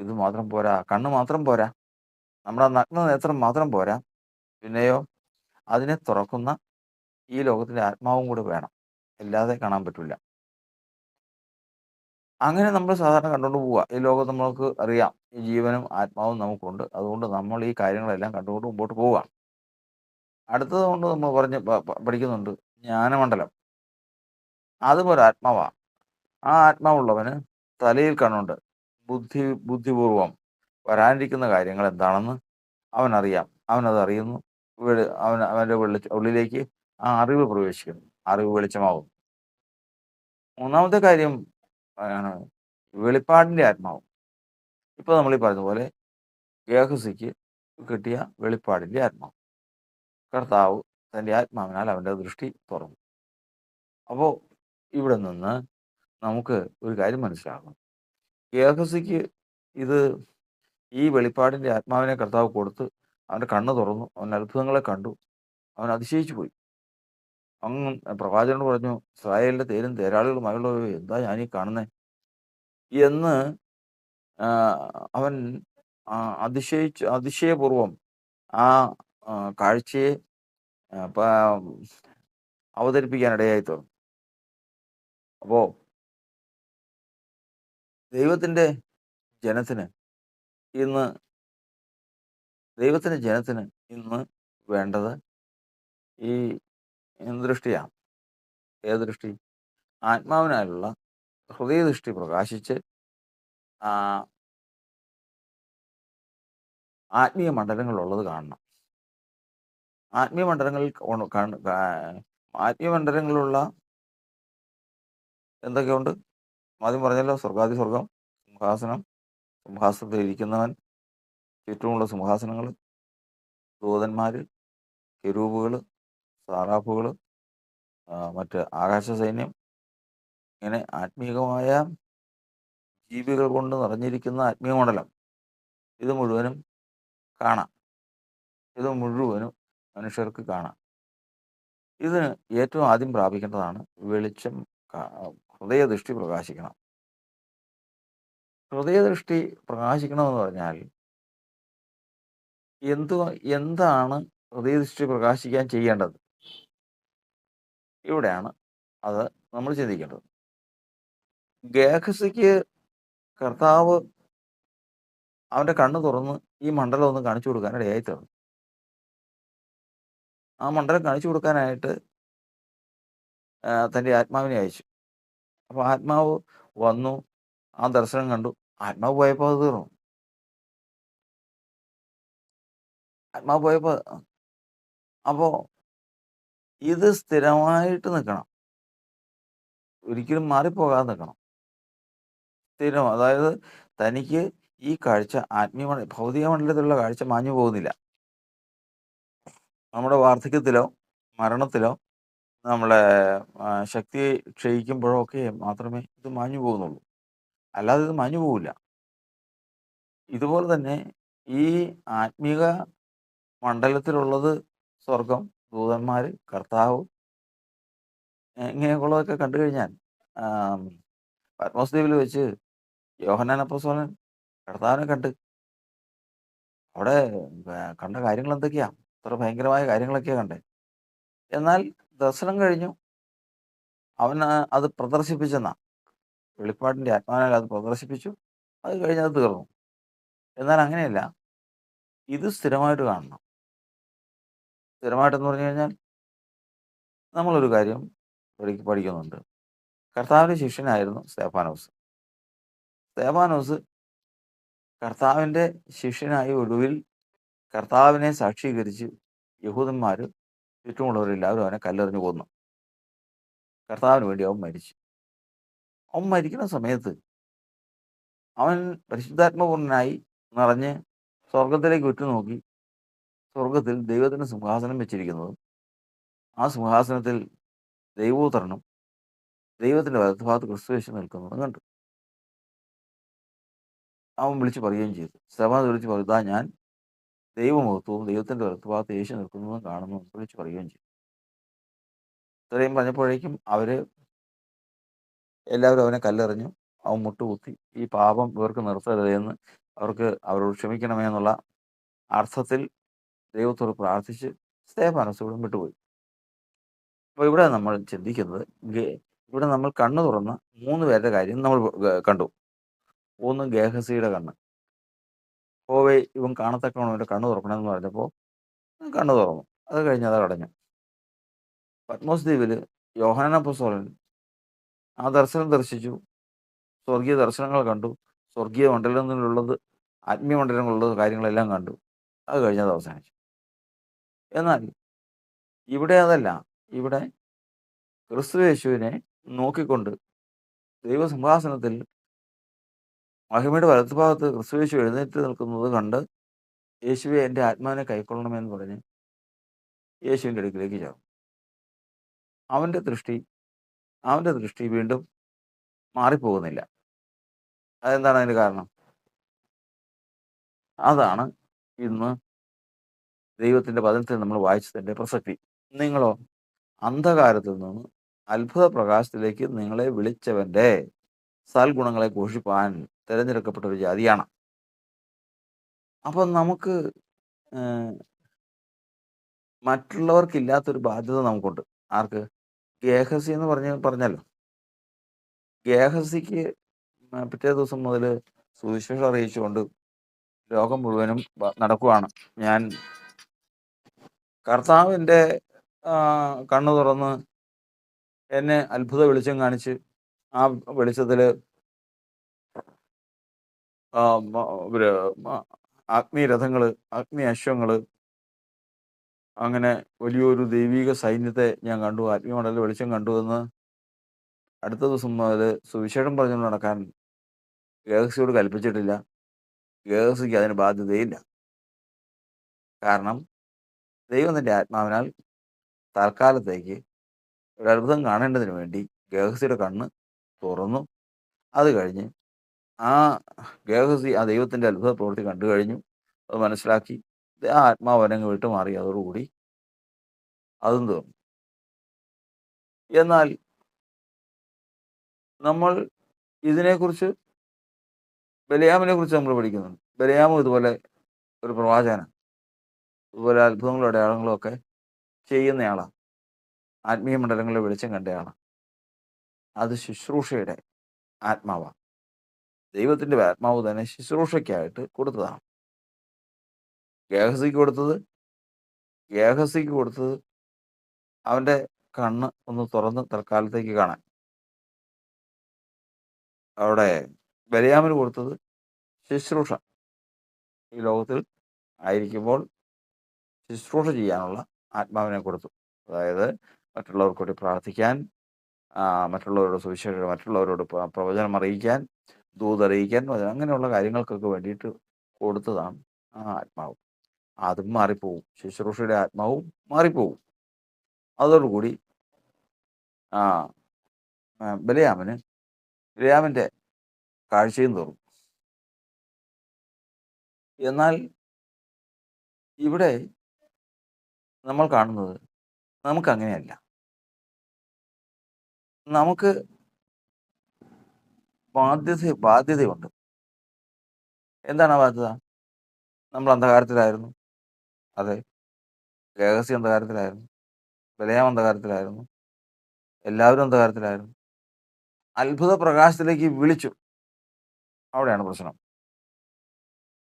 ഇത് മാത്രം പോരാ, കണ്ണ് മാത്രം പോരാ, നമ്മുടെ നഗ്നനേത്രം മാത്രം പോരാ, പിന്നെയോ അതിനെ തുറക്കുന്ന ഈ ലോകത്തിൻ്റെ ആത്മാവും കൂടെ വേണം, ഇല്ലാതെ കാണാൻ പറ്റില്ല. അങ്ങനെ നമ്മൾ സാധാരണ കണ്ടുകൊണ്ട് പോവുക. ഈ ലോകം നമ്മൾക്ക് അറിയാം, ഈ ജീവനും ആത്മാവും നമുക്കുണ്ട്. അതുകൊണ്ട് നമ്മൾ ഈ കാര്യങ്ങളെല്ലാം കണ്ടുകൊണ്ട് മുമ്പോട്ട് പോവുക. അടുത്തത് കൊണ്ട് നമ്മൾ പഠിക്കുന്നുണ്ട് ജ്ഞാനമണ്ഡലം. അതും ഒരു ആത്മാവാണ്. ആ ആത്മാവുള്ളവന് തലയിൽ കണ്ണുണ്ട്. ബുദ്ധിപൂർവം വരാനിരിക്കുന്ന കാര്യങ്ങൾ എന്താണെന്ന് അവനറിയാം. അവനത് അറിയുന്നു. അവൻ്റെ ഉള്ളിലേക്ക് ആ അറിവ് പ്രവേശിക്കുന്നു. അറിവ് വെളിച്ചമാവും. മൂന്നാമത്തെ കാര്യം വെളിപ്പാടിൻ്റെ ആത്മാവ്. ഇപ്പോൾ നമ്മൾ ഈ പറഞ്ഞതുപോലെ ഗേഹസിക്ക് കിട്ടിയ വെളിപ്പാടിൻ്റെ ആത്മാവ്. കർത്താവ് തൻ്റെ ആത്മാവിനാൽ അവൻ്റെ ദൃഷ്ടി തുറന്നു. അപ്പോൾ ഇവിടെ നിന്ന് നമുക്ക് ഒരു കാര്യം മനസ്സിലാകും. ഗേഹസിക്ക് ഇത് ഈ വെളിപ്പാടിൻ്റെ ആത്മാവിനെ കർത്താവ് കൊടുത്ത് അവൻ്റെ കണ്ണ് തുറന്നു. അവൻ അത്ഭുതങ്ങളെ കണ്ടു. അവൻ അതിശയിച്ചു പോയി. അങ്ങ് പ്രവാചകനോട് പറഞ്ഞു, ഇസ്രായേലിൻ്റെ തേരും തേരാളികളുമായുള്ളവയോ, എന്താ ഞാനീ കാണുന്നത് എന്ന് അവൻ അതിശയപൂർവം ആ കാഴ്ചയെ അവതരിപ്പിക്കാനിടയായി തീർന്നു. അപ്പോൾ ദൈവത്തിൻ്റെ ജനത്തിന് ഇന്ന് വേണ്ടത് ഈ ദൃഷ്ടിയാണ്. ഏത് ദൃഷ്ടി? ആത്മാവിനാലുള്ള ഹൃദയദൃഷ്ടി പ്രകാശിച്ച് ആത്മീയ മണ്ഡലങ്ങളുള്ളത് കാണണം. ആത്മീയ മണ്ഡലങ്ങളിലുള്ള എന്തൊക്കെയുണ്ട്? ആദ്യം പറഞ്ഞല്ലോ, സ്വർഗാദി സ്വർഗം, സിംഹാസനം, സിംഹാസനത്തിൽ ഇരിക്കുന്നവൻ, ചുറ്റുമുള്ള സിംഹാസനങ്ങൾ, ദൂതന്മാർ, കെരൂബുകൾ, സാറാഫുകൾ, മറ്റ് ആകാശ സൈന്യം, ഇങ്ങനെ ആത്മീയമായ ജീവികൾ കൊണ്ട് നിറഞ്ഞിരിക്കുന്ന ആത്മീയ മണ്ഡലം. ഇത് മുഴുവനും കാണാം. ഇത് മുഴുവനും മനുഷ്യർക്ക് കാണാം. ഇതിന് ഏറ്റവും ആദ്യം പ്രാപിക്കേണ്ടതാണ് വെളിച്ചം. ഹൃദയദൃഷ്ടി പ്രകാശിക്കണം. ഹൃദയദൃഷ്ടി പ്രകാശിക്കണമെന്ന് പറഞ്ഞാൽ എന്താണ് ഹൃദയദൃഷ്ടി പ്രകാശിക്കാൻ ചെയ്യേണ്ടത്? ഇവിടെയാണ് അത് നമ്മൾ ചിന്തിക്കേണ്ടത്. ഗേഹസിക്ക് കർത്താവ് അവൻ്റെ കണ്ണ് തുറന്ന് ഈ മണ്ഡലം ഒന്ന് കാണിച്ചു കൊടുക്കാൻ ഇടയായി തീർന്നു. ആ മണ്ഡലം കാണിച്ചു കൊടുക്കാനായിട്ട് തൻ്റെ ആത്മാവിനെ അയച്ചു. അപ്പോൾ ആത്മാവ് വന്നു, ആ ദർശനം കണ്ടു. ആത്മാവ് പോയപ്പോൾ അത് തീർന്നു. അപ്പോൾ ഇത് സ്ഥിരമായിട്ട് നിൽക്കണം. ഒരിക്കലും മാറിപ്പോകാതെ നിൽക്കണം. സ്ഥിരം, അതായത് തനിക്ക് ഈ കാഴ്ച ഭൗതിക മണ്ഡലത്തിലുള്ള കാഴ്ച മാഞ്ഞു പോകുന്നില്ല. നമ്മുടെ വാർദ്ധക്യത്തിലോ മരണത്തിലോ നമ്മളെ ശക്തി ക്ഷയിക്കുമ്പോഴോ ഒക്കെ മാത്രമേ ഇത് മാഞ്ഞു പോകുന്നുള്ളൂ. അല്ലാതെ ഇത് മാഞ്ഞു പോവില്ല. ഇതുപോലെ തന്നെ ഈ ആത്മീക മണ്ഡലത്തിലുള്ളത് സ്വർഗം, ദൂതന്മാർ, കർത്താവ്, ഇങ്ങനെയൊക്കെയുള്ളതൊക്കെ കണ്ടു കഴിഞ്ഞാൽ പത്മോസ് ദ്വീപിൽ വെച്ച് യോഹന്നാൻ അപ്പോസ്തലൻ കർത്താവിനെ കണ്ട് അവിടെ കണ്ട കാര്യങ്ങൾ എന്തൊക്കെയാ? അത്ര ഭയങ്കരമായ കാര്യങ്ങളൊക്കെയാണ് കണ്ടേ. എന്നാൽ ദർശനം കഴിഞ്ഞു, അവൻ അത് പ്രദർശിപ്പിച്ചെന്നാ, വെളിപ്പാടിൻ്റെ ആത്മാവിനാൽ അത് പ്രദർശിപ്പിച്ചു. അത് കഴിഞ്ഞ് അത് തീർന്നു. എന്നാൽ അങ്ങനെയല്ല, ഇത് സ്ഥിരമായിട്ട് കാണണം. സ്ഥിരമായിട്ടെന്ന് പറഞ്ഞു കഴിഞ്ഞാൽ നമ്മളൊരു കാര്യം പഠിക്കുന്നുണ്ട്. കർത്താവിൻ്റെ ശിഷ്യനായിരുന്നു സ്തെഫാനോസ്. കർത്താവിൻ്റെ ശിഷ്യനായി ഒടുവിൽ കർത്താവിനെ സാക്ഷീകരിച്ച് യഹൂദന്മാർ ചുറ്റുമുള്ളവരെല്ലാവരും അവനെ കല്ലെറിഞ്ഞു കൊന്നു. കർത്താവിന് വേണ്ടി അവൻ മരിച്ചു. അവൻ മരിക്കുന്ന സമയത്ത് അവൻ പരിശുദ്ധാത്മപൂർണനായി നിറഞ്ഞ് സ്വർഗത്തിലേക്ക് ഉറ്റുനോക്കി. സ്വർഗത്തിൽ ദൈവത്തിന് സിംഹാസനം വെച്ചിരിക്കുന്നതും ആ സിംഹാസനത്തിൽ ദൈവപുത്രനും ദൈവത്തിൻ്റെ വലത്തുഭാഗത്ത് ക്രിസ്തുയേശു നിൽക്കുന്നതും കണ്ടു. അവൻ വിളിച്ച് പറയുകയും ചെയ്തു. സ്തെഫാനോസ് വിളിച്ച് പറഞ്ഞു, ഇതാ ഞാൻ ദൈവമഹത്വവും ദൈവത്തിൻ്റെ വലത്തുഭാഗത്ത് യേശു നിൽക്കുന്നതും കാണുന്നു എന്ന് വിളിച്ച് പറയുകയും ചെയ്തു. ഇത്രയും പറഞ്ഞപ്പോഴേക്കും എല്ലാവരും അവനെ കല്ലെറിഞ്ഞു. അവൻ മുട്ടുകുത്തി ഈ പാപം ഇവർക്ക് നിർത്തരുത് എന്ന് അവരോട് ക്ഷമിക്കണമേ എന്നുള്ള അർത്ഥത്തിൽ ദൈവത്തോട് പ്രാർത്ഥിച്ച് സ്തെഫാനോസ് വിട്ടുപോയി. അപ്പോൾ ഇവിടെ നമ്മൾ ചിന്തിക്കുന്നത്, ഇവിടെ നമ്മൾ കണ്ണ് തുറന്ന 3 പേരുടെ കാര്യം നമ്മൾ കണ്ടു. ഒന്ന് ഗേഹസിയുടെ കണ്ണ്. ഹോവേ, ഇവൻ കാണത്തക്കവണ്ണം അവൻ്റെ കണ്ണ് തുറക്കണമെന്ന് പറഞ്ഞപ്പോൾ കണ്ണ് തുറന്നു. അത് കഴിഞ്ഞ് അത് അടഞ്ഞു. പത്മോസ് ദ്വീപിൽ യോഹന്നാൻ അപ്പോസ്തലൻ ആ ദർശനം ദർശിച്ചു. സ്വർഗീയ ദർശനങ്ങൾ കണ്ടു. സ്വർഗീയ മണ്ഡലങ്ങളിലുള്ളത്, ആത്മീയ മണ്ഡലങ്ങളുള്ളത് കാര്യങ്ങളെല്ലാം കണ്ടു. അത് കഴിഞ്ഞ് അത് അവസാനിച്ചു. എന്നാൽ ഇവിടെ അതല്ല. ഇവിടെ ക്രിസ്തുയേശുവിനെ നോക്കിക്കൊണ്ട് ദൈവസിംഹാസനത്തിൽ മഹിമയുടെ വലത്തുഭാഗത്ത് ക്രിസ്തുയേശു എഴുന്നേറ്റ് നിൽക്കുന്നത് കണ്ട് യേശുവെ എൻ്റെ ആത്മാവിനെ കൈക്കൊള്ളണമെന്ന് പറഞ്ഞ് യേശുവിൻ്റെ അടുക്കിലേക്ക് ചാടും. അവൻ്റെ ദൃഷ്ടി അവൻ്റെ ദൃഷ്ടി വീണ്ടും മാറിപ്പോകുന്നില്ല. അതെന്താണ് അതിന് കാരണം? അതാണ് ഇന്ന് ദൈവത്തിൻ്റെ വചനത്തിൽ നമ്മൾ വായിച്ചതിൻ്റെ പ്രസക്തി. നിങ്ങളോ അന്ധകാരത്തിൽ നിന്ന് അത്ഭുത പ്രകാശത്തിലേക്ക് നിങ്ങളെ വിളിച്ചവൻ്റെ സൽഗുണങ്ങളെ ഘോഷിപ്പാൻ തിരഞ്ഞെടുക്കപ്പെട്ട ഒരു ജാതിയാണ്. അപ്പം നമുക്ക് മറ്റുള്ളവർക്കില്ലാത്തൊരു ബാധ്യത നമുക്കുണ്ട്. ആർക്ക്? ഗേഹസി എന്ന് പറഞ്ഞല്ലോ. ഗേഹസിക്ക് പിറ്റേ ദിവസം മുതൽ സുവിശേഷം അറിയിച്ചുകൊണ്ട് ലോകം മുഴുവനും നടക്കുവാണ്. ഞാൻ കർത്താവിൻ്റെ കണ്ണു തുറന്ന് എന്നെ അത്ഭുത വെളിച്ചം കാണിച്ച് ആ വെളിച്ചത്തിൽ അഗ്നിരഥങ്ങൾ, അഗ്നി അശ്വങ്ങൾ, അങ്ങനെ വലിയൊരു ദൈവിക സൈന്യത്തെ ഞാൻ കണ്ടു, ആത്മീയമണ്ഡല വെളിച്ചം കണ്ടു എന്ന് അടുത്ത ദിവസം മുതൽ സുവിശേഷം പറഞ്ഞുകൊണ്ട് നടക്കാൻ ഗേഹസിയോട് കൽപ്പിച്ചിട്ടില്ല. ഗേഹസിക്ക് അതിന് ബാധ്യതയില്ല. കാരണം ദൈവം തൻ്റെ ആത്മാവിനാൽ തൽക്കാലത്തേക്ക് ഒരു അത്ഭുതം കാണേണ്ടതിന് വേണ്ടി ഗേഹസിയുടെ കണ്ണ് തുറന്നു. അത് കഴിഞ്ഞ് ആ ഗേഹസി ആ ദൈവത്തിൻ്റെ അത്ഭുത പ്രവൃത്തി കണ്ടു കഴിഞ്ഞു. അത് മനസ്സിലാക്കി ആ ആത്മാവ് അവനങ്ങ് വിട്ടുമാറി. അതോടുകൂടി അതും തീർന്നു. എന്നാൽ നമ്മൾ ഇതിനെക്കുറിച്ച് ബലിയാമിനെ കുറിച്ച് നമ്മൾ പഠിക്കുന്നുണ്ട്. ബലിയാമും ഇതുപോലെ ഒരു പ്രവാചകനാണ്. ഇതുപോലെ അത്ഭുതങ്ങളും അടയാളങ്ങളും ഒക്കെ ചെയ്യുന്നയാളാണ്. ആത്മീയ മണ്ഡലങ്ങളിൽ വെളിച്ചം കണ്ടയാളാണ്. അത് ശുശ്രൂഷയുടെ ആത്മാവാണ്. ദൈവത്തിൻ്റെ ആത്മാവ് തന്നെ ശുശ്രൂഷയ്ക്കായിട്ട് കൊടുത്തതാണ്. ഗേഹസിക്ക് കൊടുത്തത് അവൻ്റെ കണ്ണ് ഒന്ന് തുറന്ന് തൽക്കാലത്തേക്ക് കാണാൻ. അവിടെ ബലിയാമിന് കൊടുത്തത് ശുശ്രൂഷ. ഈ ലോകത്തിൽ ആയിരിക്കുമ്പോൾ ശുശ്രൂഷ ചെയ്യാനുള്ള ആത്മാവിനെ കൊടുത്തു. അതായത് മറ്റുള്ളവർക്ക് വേണ്ടി പ്രാർത്ഥിക്കാൻ, മറ്റുള്ളവരോട് സുവിശേഷം, മറ്റുള്ളവരോട് പ്രവചനം അറിയിക്കാൻ, ദൂതറിയിക്കാൻ, അങ്ങനെയുള്ള കാര്യങ്ങൾക്കൊക്കെ വേണ്ടിയിട്ട് കൊടുത്തതാണ് ആ ആത്മാവ്. അതും മാറിപ്പോവും. ശുശ്രൂഷയുടെ ആത്മാവും മാറിപ്പോവും. അതോടുകൂടി ബലിയാമിൻ്റെ കാഴ്ചയും തോറും. എന്നാൽ ഇവിടെ നമ്മൾ കാണുന്നത് നമുക്കങ്ങനെയല്ല. നമുക്ക് ബാധ്യതയുണ്ട്. എന്താണ് ആ ബാധ്യത? നമ്മൾ അന്ധകാരത്തിലായിരുന്നു. അതെ, ഗേഹസി അന്ധകാരത്തിലായിരുന്നു, ബലിയാം അന്ധകാരത്തിലായിരുന്നു, എല്ലാവരും അന്ധകാരത്തിലായിരുന്നു. അത്ഭുത പ്രകാശത്തിലേക്ക് വിളിച്ചു. അവിടെയാണ് പ്രശ്നം.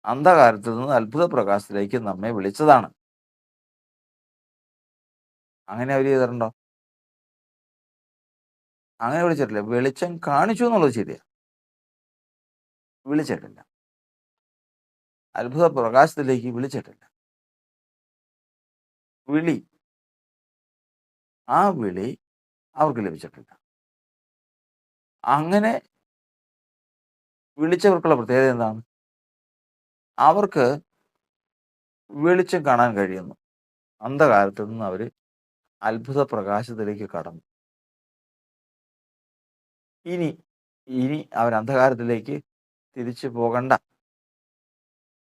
അന്ധകാരത്തിൽ നിന്ന് അത്ഭുത പ്രകാശത്തിലേക്ക് നമ്മെ വിളിച്ചതാണ്. അങ്ങനെ അവർ ചെയ്തിട്ടുണ്ടോ? അങ്ങനെ വിളിച്ചിട്ടില്ല. വെളിച്ചം കാണിച്ചു എന്നുള്ളത് ശരിയാണ്, വിളിച്ചിട്ടില്ല. അത്ഭുത പ്രകാശത്തിലേക്ക് വിളിച്ചിട്ടില്ല. ആ വിളി അവർക്ക് ലഭിച്ചിട്ടില്ല. അങ്ങനെ വിളിച്ചവർക്കുള്ള പ്രത്യേകത എന്താണ്? അവർക്ക് വെളിച്ചം കാണാൻ കഴിയുന്നു. അന്ധകാരത്തിൽ നിന്ന് അവർ അത്ഭുത പ്രകാശത്തിലേക്ക് കടന്നു. ഇനി അവർ അന്ധകാരത്തിലേക്ക് തിരിച്ചു പോകണ്ട.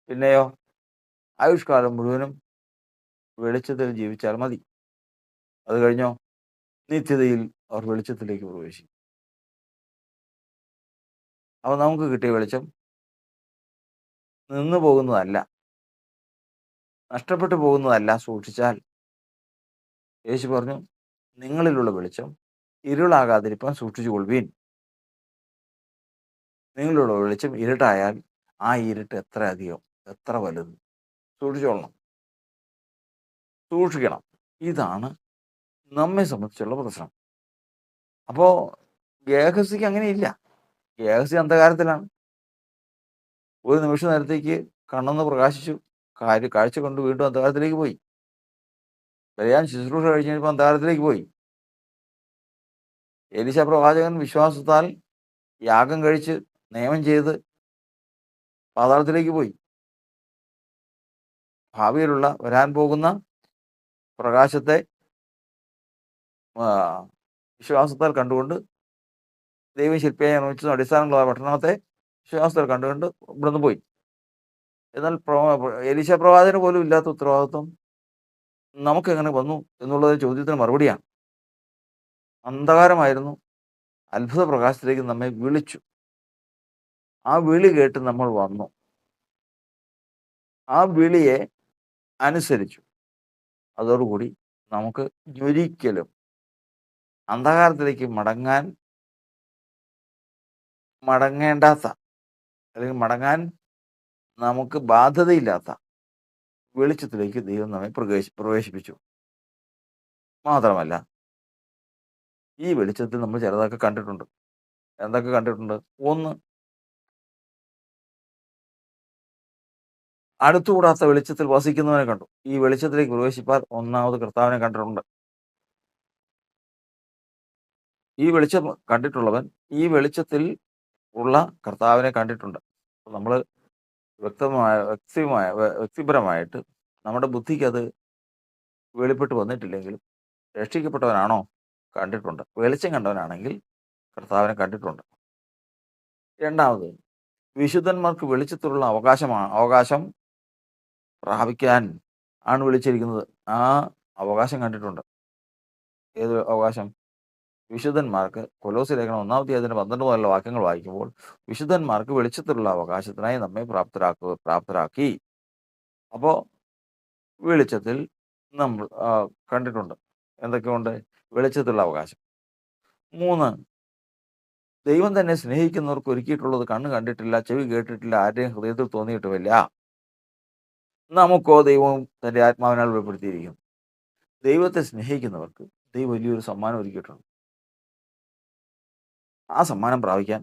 പിന്നെയോ ആയുഷ്കാലം മുഴുവനും വെളിച്ചത്തിൽ ജീവിച്ചാൽ മതി. അത് കഴിഞ്ഞോ നിത്യതയിൽ അവർ വെളിച്ചത്തിലേക്ക് പ്രവേശിക്കും. അപ്പോൾ നമുക്ക് കിട്ടിയ വെളിച്ചം നിന്നു പോകുന്നതല്ല, നഷ്ടപ്പെട്ടു പോകുന്നതല്ല. സൂക്ഷിച്ചാൽ, യേശു പറഞ്ഞു, നിങ്ങളിലുള്ള വെളിച്ചം ഇരുളാകാതിരിക്കാൻ സൂക്ഷിച്ചു കൊള്ളുവീൻ. നിങ്ങളിലുള്ള വെളിച്ചം ഇരുട്ടായാൽ ആ ഇരുട്ട് എത്ര അധികം, എത്ര വലുത്. സൂക്ഷിക്കണം. ഇതാണ് നമ്മെ സംബന്ധിച്ചുള്ള പ്രശ്നം. അപ്പോൾ ഗേഹസിക്ക് അങ്ങനെയില്ല. ഗേഹസി അന്ധകാരത്തിലാണ്. ഒരു നിമിഷ നേരത്തേക്ക് കണ്ണൊന്ന് പ്രകാശിച്ചു, കാഴ്ച കൊണ്ട് വീണ്ടും അന്ധകാരത്തിലേക്ക് പോയി. ബലിയാൻ ശുശ്രൂഷ കഴിഞ്ഞ് കഴിഞ്ഞപ്പോൾ അന്ധകാരത്തിലേക്ക് പോയി. എലീശ പ്രവാചകൻ വിശ്വാസത്താൽ യാഗം കഴിച്ച് നിയമം ചെയ്ത് പാതാളത്തിലേക്ക് പോയി. ഭാവിയിലുള്ള വരാൻ പോകുന്ന പ്രകാശത്തെ ആ, വിശ്വാസത്താൽ കണ്ടുകൊണ്ട് ദൈവം ശില്പിയായി നിർമ്മിച്ചതും അടിസ്ഥാനങ്ങളുള്ള പട്ടണത്തെ വിശ്വാസത്താൽ കണ്ടുകൊണ്ട് ഇവിടുന്ന് പോയി. എന്നാൽ എലീശ പ്രവാചകന് പോലും ഇല്ലാത്ത ഉത്തരവാദിത്വം നമുക്കെങ്ങനെ വന്നു എന്നുള്ളത് ചോദ്യത്തിന് മറുപടിയാണ്. അന്ധകാരമായിരുന്നു, അത്ഭുത പ്രകാശത്തിലേക്ക് നമ്മെ വിളിച്ചു. ആ വിളി കേട്ട് നമ്മൾ വന്നു. ആ വിളിയെ അനുസരിച്ചു. അതോടുകൂടി നമുക്ക് ഒരിക്കലും അന്ധകാരത്തിലേക്ക് മടങ്ങേണ്ടാത്ത, അല്ലെങ്കിൽ മടങ്ങാൻ നമുക്ക് ബാധ്യതയില്ലാത്ത വെളിച്ചത്തിലേക്ക് ദൈവം നമ്മെ പ്രവേശിപ്പിച്ചു. മാത്രമല്ല, ഈ വെളിച്ചത്തിൽ നമ്മൾ ചിലതൊക്കെ കണ്ടിട്ടുണ്ട്. എന്തൊക്കെ കണ്ടിട്ടുണ്ട്? ഒന്ന്, അടുത്തുകൂടാത്ത വെളിച്ചത്തിൽ വസിക്കുന്നവനെ കണ്ടു. ഈ വെളിച്ചത്തിലേക്ക് പ്രവേശിപ്പാൽ ഒന്നാമത് കർത്താവിനെ കണ്ടിട്ടുണ്ട്. ഈ വെളിച്ചം കണ്ടിട്ടുള്ളവൻ ഈ വെളിച്ചത്തിൽ ഉള്ള കർത്താവിനെ കണ്ടിട്ടുണ്ട്. നമ്മൾ വ്യക്തിപരമായിട്ട് നമ്മുടെ ബുദ്ധിക്ക് അത് വെളിപ്പെട്ട് വന്നിട്ടില്ലെങ്കിലും രക്ഷിക്കപ്പെട്ടവനാണോ കണ്ടിട്ടുണ്ട്. വെളിച്ചം കണ്ടവനാണെങ്കിൽ കർത്താവിനെ കണ്ടിട്ടുണ്ട്. രണ്ടാമത്, വിശുദ്ധന്മാർക്ക് വെളിച്ചത്തിലുള്ള അവകാശം പ്രാപിക്കാൻ ആണ് വിളിച്ചിരിക്കുന്നത്. ആ അവകാശം കണ്ടിട്ടുണ്ട്. ഏത് അവകാശം? വിശുദ്ധന്മാർക്ക്, കൊലോസ്യ ലേഖനം 1-ാം അധ്യായത്തിന്റെ 12 മുതലുള്ള വാക്യങ്ങൾ വായിക്കുമ്പോൾ, വിശുദ്ധന്മാർക്ക് വെളിച്ചത്തിലുള്ള അവകാശത്തിനായി നമ്മെ പ്രാപ്തരാക്കി. അപ്പോൾ വെളിച്ചത്തിൽ നമ്മൾ കണ്ടിട്ടുണ്ട്. എന്തൊക്കെയുണ്ട്? വെളിച്ചത്തിലുള്ള അവകാശം. 3, ദൈവം തന്നെ സ്നേഹിക്കുന്നവർക്ക് ഒരുക്കിയിട്ടുള്ളത് കണ്ണ് കണ്ടിട്ടില്ല, ചെവി കേട്ടിട്ടില്ല, ആരുടെയും ഹൃദയത്തിൽ തോന്നിയിട്ടുമില്ല. നമുക്കോ ദൈവവും തൻ്റെ ആത്മാവിനാൽ വെളിപ്പെടുത്തിയിരിക്കുന്നു. ദൈവത്തെ സ്നേഹിക്കുന്നവർക്ക് ദൈവം വലിയൊരു സമ്മാനം ഒരുക്കിയിട്ടുണ്ട്. ആ സമ്മാനം പ്രാപിക്കാൻ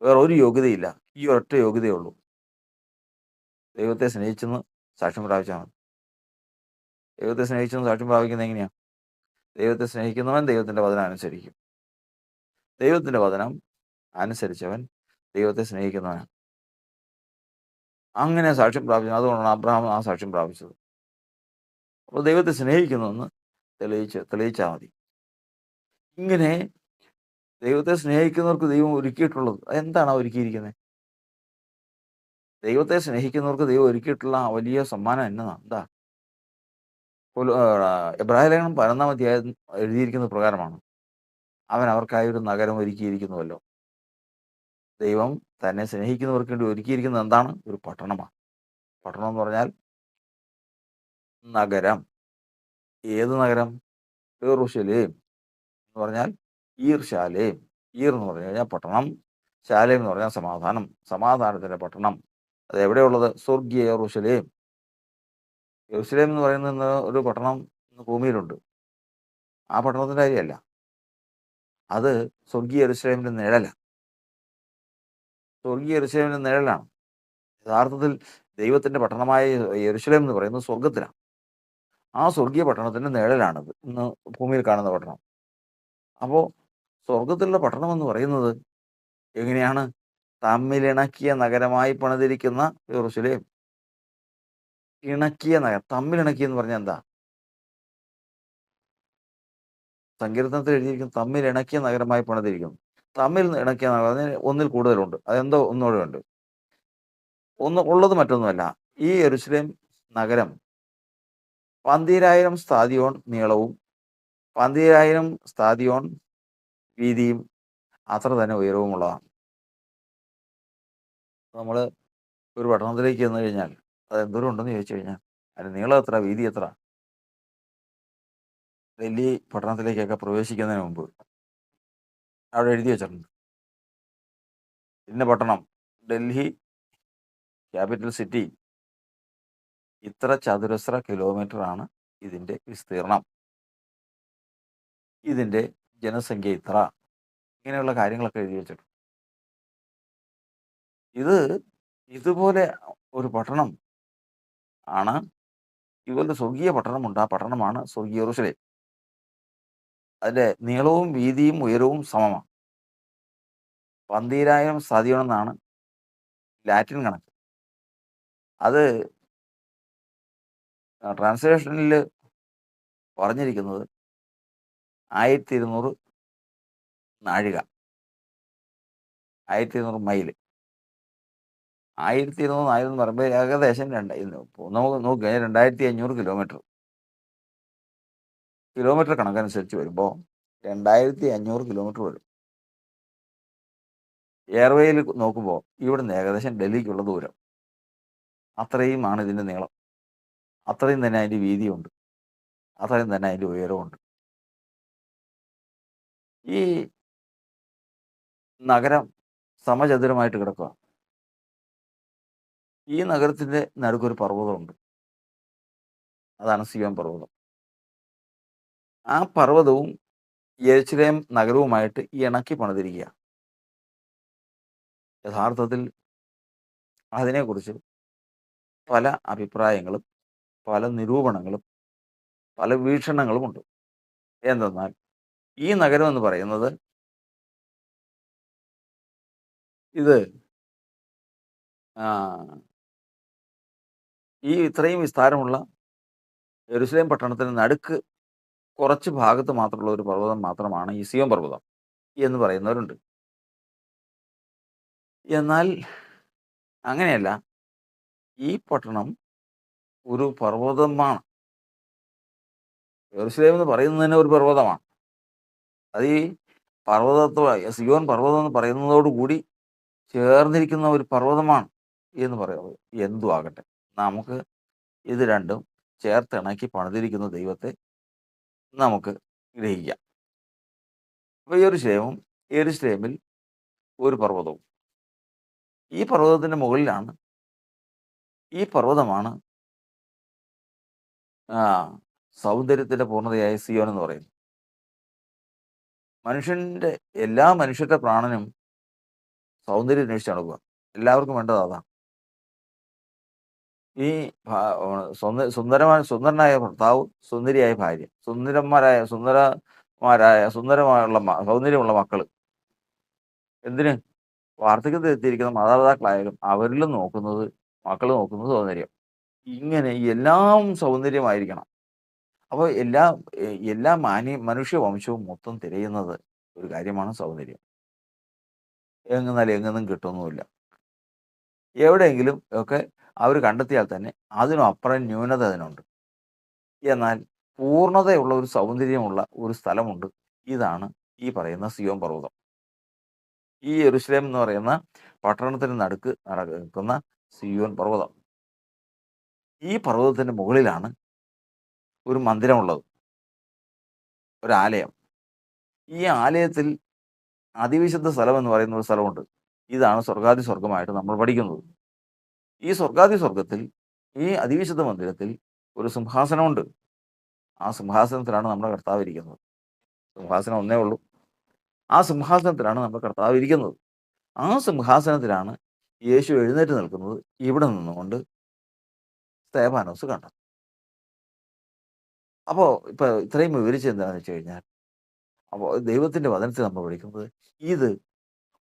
വേറെ ഒരു യോഗ്യതയില്ല. ഈ ഒരൊറ്റ യോഗ്യതയേ ഉള്ളൂ. ദൈവത്തെ സ്നേഹിച്ചെന്ന് സാക്ഷ്യം പ്രാപിച്ചാൽ മതി. ദൈവത്തെ സ്നേഹിച്ചെന്ന് സാക്ഷ്യം പ്രാപിക്കുന്നത് എങ്ങനെയാണ്? ദൈവത്തെ സ്നേഹിക്കുന്നവൻ ദൈവത്തിൻ്റെ വചനം അനുസരിക്കും. ദൈവത്തിൻ്റെ വചനം അനുസരിച്ചവൻ ദൈവത്തെ സ്നേഹിക്കുന്നവനാണ്. അങ്ങനെ സാക്ഷ്യം പ്രാപിച്ചത്. അതുകൊണ്ടാണ് അബ്രഹാം ആ സാക്ഷ്യം പ്രാപിച്ചത്. അപ്പോൾ ദൈവത്തെ സ്നേഹിക്കുന്നുവെന്ന് തെളിയിച്ചാൽ മതി. ഇങ്ങനെ ദൈവത്തെ സ്നേഹിക്കുന്നവർക്ക് ദൈവം ഒരുക്കിയിട്ടുള്ളത് എന്താണ് ഒരുക്കിയിരിക്കുന്നത്? ദൈവത്തെ സ്നേഹിക്കുന്നവർക്ക് ദൈവം ഒരുക്കിയിട്ടുള്ള വലിയ സമ്മാനം എന്നതാണ്? എന്താ? എബ്രായ ലേഖനം 11-ാം അധ്യായം എഴുതിയിരിക്കുന്ന പ്രകാരമാണ്, അവൻ അവർക്കായി ഒരു നഗരം ഒരുക്കിയിരിക്കുന്നുവല്ലോ. ദൈവം തന്നെ സ്നേഹിക്കുന്നവർക്ക് വേണ്ടി ഒരുക്കിയിരിക്കുന്നത് എന്താണ്? ഒരു പട്ടണമാണ്. പട്ടണം എന്ന് പറഞ്ഞാൽ നഗരം. ഏത് നഗരം? യെരൂശലേം എന്ന് പറഞ്ഞാൽ ഈർശാലേം. ഈർ എന്ന് പറഞ്ഞു കഴിഞ്ഞാൽ പട്ടണം, ശാലേം എന്ന് പറഞ്ഞാൽ സമാധാനം. സമാധാനത്തിൻ്റെ പട്ടണം. അത് എവിടെയുള്ളത്? സ്വർഗീയ യെരൂശലേം. യെരൂശലേം എന്ന് പറയുന്ന ഒരു പട്ടണം ഭൂമിയിലുണ്ട്. ആ പട്ടണത്തിൻ്റെ കാര്യമല്ല, അത് സ്വർഗീയ യെരൂശലേമിൻ്റെ നിഴലാണ്. സ്വർഗീയ യെരൂശലേമിൻ്റെ നിഴലാണ്. യഥാർത്ഥത്തിൽ ദൈവത്തിൻ്റെ പട്ടണമായ യെരൂശലേം എന്ന് പറയുന്നത് സ്വർഗത്തിലാണ്. ആ സ്വർഗീയ പട്ടണത്തിൻ്റെ നിഴലാണിത്, ഇന്ന് ഭൂമിയിൽ കാണുന്ന പട്ടണം. അപ്പോൾ സ്വർഗത്തിലുള്ള പട്ടണം എന്ന് പറയുന്നത് എങ്ങനെയാണ്? തമ്മിലിണക്കിയ നഗരമായി പണിതിരിക്കുന്ന യെരൂശലേം. ഇണക്കിയ നഗരം. തമ്മിലിണക്കിയ എന്ന് പറഞ്ഞാൽ എന്താ? സങ്കീർത്തനത്തിൽ എഴുതിയിരിക്കുന്നു തമ്മിലിണക്കിയ നഗരമായി പണിതിരിക്കുന്നു. തമ്മിൽ ഇണക്കിയ നഗരം ഒന്നിൽ കൂടുതലുണ്ട്. അതെന്തോ ഒന്നുകൂടെ ഉണ്ട്. ഉള്ളത് മറ്റൊന്നുമല്ല. ഈ യെരൂശലേം നഗരം 12,000 സ്താദിയോൺ നീളവും 12,000 സ്താദിയോൺ വീതിയും അത്ര തന്നെ ഉയരവുമുള്ളതാണ്. നമ്മൾ ഒരു പട്ടണത്തിലേക്ക് ചെന്ന് കഴിഞ്ഞാൽ അത് എന്തോരം ഉണ്ടെന്ന് ചോദിച്ചു കഴിഞ്ഞാൽ അതിന് നീളം എത്ര, വീതി എത്ര? ഡൽഹി പട്ടണത്തിലേക്കൊക്കെ പ്രവേശിക്കുന്നതിന് മുമ്പ് അവിടെ എഴുതി വെച്ചിട്ടുണ്ട്, ഇന്ന പട്ടണം, ഡൽഹി ക്യാപിറ്റൽ സിറ്റി, ഇത്ര ചതുരശ്ര കിലോമീറ്റർ ആണ് ഇതിൻ്റെ വിസ്തീർണം, ഇതിൻ്റെ ജനസംഖ്യ ഇത്ര, ഇങ്ങനെയുള്ള കാര്യങ്ങളൊക്കെ എഴുതി വെച്ചിട്ടുണ്ട്. ഇതുപോലെ ഒരു പട്ടണം ആണ്, ഇതുപോലത്തെ സ്വർഗീയ പട്ടണമുണ്ട്. ആ പട്ടണമാണ് സ്വർഗീയ യെരൂശലേം. അതിൻ്റെ നീളവും വീതിയും ഉയരവും സമമാണ്. 12,000 സ്താദിയോൺ എന്നാണ് ലാറ്റിൻ കണക്ക്. അത് ട്രാൻസ്ലേഷനിൽ പറഞ്ഞിരിക്കുന്നത് 1200 നാഴിക, 1200 മൈല്. 1200 നാഴിക എന്ന് പറയുമ്പോൾ ഏകദേശം നമുക്ക് നോക്കുക 2500 കിലോമീറ്റർ. കിലോമീറ്റർ കണക്കനുസരിച്ച് വരുമ്പോൾ 2500 കിലോമീറ്റർ വരും. എയർവേയിൽ നോക്കുമ്പോൾ ഇവിടുന്ന് ഏകദേശം ഡൽഹിക്കുള്ള ദൂരം അത്രയുമാണ് ഇതിൻ്റെ നീളം. അത്രയും തന്നെ അതിൻ്റെ വീതിയുണ്ട്, അത്രയും തന്നെ അതിൻ്റെ ഉയരമുണ്ട്. ഈ നഗരം സമചതുരമായിട്ട് കിടക്കുക. ഈ നഗരത്തിൻ്റെ നടുക്കൊരു പർവ്വതമുണ്ട്, അതാണ് സിയോൻ പർവ്വതം. ആ പർവ്വതവും യെരൂശലേം നഗരവുമായിട്ട് ഇണക്കി പണിതിരിക്കുക. യഥാർത്ഥത്തിൽ അതിനെക്കുറിച്ച് പല അഭിപ്രായങ്ങളും പല നിരൂപണങ്ങളും പല വീക്ഷണങ്ങളുമുണ്ട്. എന്തെന്നാൽ ഈ നഗരം എന്ന് പറയുന്നത് ഇത് ഈ ഇത്രയും വിസ്താരമുള്ള യെരൂശലേം പട്ടണത്തിന് നടുക്ക് കുറച്ച് ഭാഗത്ത് മാത്രമുള്ള ഒരു പർവ്വതം മാത്രമാണ് ഈ സിയോൻ പർവ്വതം എന്ന് പറയുന്നവരുണ്ട്. എന്നാൽ അങ്ങനെയല്ല, ഈ പട്ടണം ഒരു പർവ്വതമാണ്. യെരൂശലേം എന്ന് പറയുന്നത് തന്നെ ഒരു പർവ്വതമാണ്. അത് ഈ സിയോൻ പർവ്വതം എന്ന് പറയുന്നതോടുകൂടി ചേർന്നിരിക്കുന്ന ഒരു പർവ്വതമാണ് എന്ന് പറയുന്നത്. എന്തു ആകട്ടെ, നമുക്ക് ഇത് രണ്ടും ചേർത്തിണക്കി പണിതിരിക്കുന്ന ദൈവത്തെ നമുക്ക് ഗ്രഹിക്കാം. അപ്പോൾ യെരൂശലേമിൽ ഒരു പർവ്വതവും, ഈ പർവ്വതത്തിൻ്റെ മുകളിലാണ്, ഈ പർവ്വതമാണ് സൗന്ദര്യത്തിൻ്റെ പൂർണ്ണതയായ സിയോൻ എന്ന് പറയുന്നത്. എല്ലാ മനുഷ്യരുടെ പ്രാണനും സൗന്ദര്യം അന്വേഷിച്ച് നടക്കുക. എല്ലാവർക്കും വേണ്ടത് അതാണ്. ഈ സുന്ദരനായ ഭർത്താവ്, സുന്ദരിയായ ഭാര്യ, സൗന്ദര്യമുള്ള മക്കള്. എന്തിന്? വാർദ്ധക്യത്തിൽ എത്തിയിരിക്കുന്ന മാതാപിതാക്കളായാലും അവരിലും മക്കൾ നോക്കുന്നത് സൗന്ദര്യം. ഇങ്ങനെ എല്ലാം സൗന്ദര്യമായിരിക്കണം. അപ്പോൾ എല്ലാ മനുഷ്യവംശവും മൊത്തം തിരയുന്നത് ഒരു കാര്യമാണ് സൗന്ദര്യം. എങ്ങും കിട്ടുന്നുമില്ല. എവിടെയെങ്കിലും ഒക്കെ അവർ കണ്ടെത്തിയാൽ തന്നെ അതിനപ്പുറം ന്യൂനത അതിനുണ്ട്. എന്നാൽ പൂർണ്ണതയുള്ള ഒരു സൗന്ദര്യമുള്ള ഒരു സ്ഥലമുണ്ട്. ഇതാണ് ഈ പറയുന്ന സിയോൻ പർവ്വതം. ഈ യെരൂശലേം എന്ന് പറയുന്ന പട്ടണത്തിന് നടുക്ക് നിൽക്കുന്ന സിയോൻ പർവ്വതം. ഈ പർവ്വതത്തിൻ്റെ മുകളിലാണ് ഒരു മന്ദിരമുള്ളത്, ഒരാലയം. ഈ ആലയത്തിൽ അതിവിശുദ്ധ സ്ഥലം എന്ന് പറയുന്ന ഒരു സ്ഥലമുണ്ട്. ഇതാണ് സ്വർഗാദി സ്വർഗമായിട്ട് നമ്മൾ പഠിക്കുന്നത്. ഈ സ്വർഗാദി സ്വർഗത്തിൽ, ഈ അതിവിശുദ്ധ മന്ദിരത്തിൽ ഒരു സിംഹാസനമുണ്ട്. ആ സിംഹാസനത്തിലാണ് നമ്മുടെ കർത്താവ് ഇരിക്കുന്നത്. സിംഹാസനം ഒന്നേ ഉള്ളൂ. ആ സിംഹാസനത്തിലാണ് നമ്മുടെ കർത്താവ് ഇരിക്കുന്നത്. ആ സിംഹാസനത്തിലാണ് യേശു എഴുന്നേറ്റ് നിൽക്കുന്നത്. ഇവിടെ നിന്നുകൊണ്ട് സ്തേഫാനോസ് കണ്ടത്. അപ്പോൾ ഇപ്പോൾ ഇത്രയും വിവരിച്ചത് എന്താണെന്ന് വെച്ച് കഴിഞ്ഞാൽ, അപ്പോൾ ദൈവത്തിൻ്റെ വചനത്തിൽ നമ്മൾ പഠിക്കുന്നത് ഇത്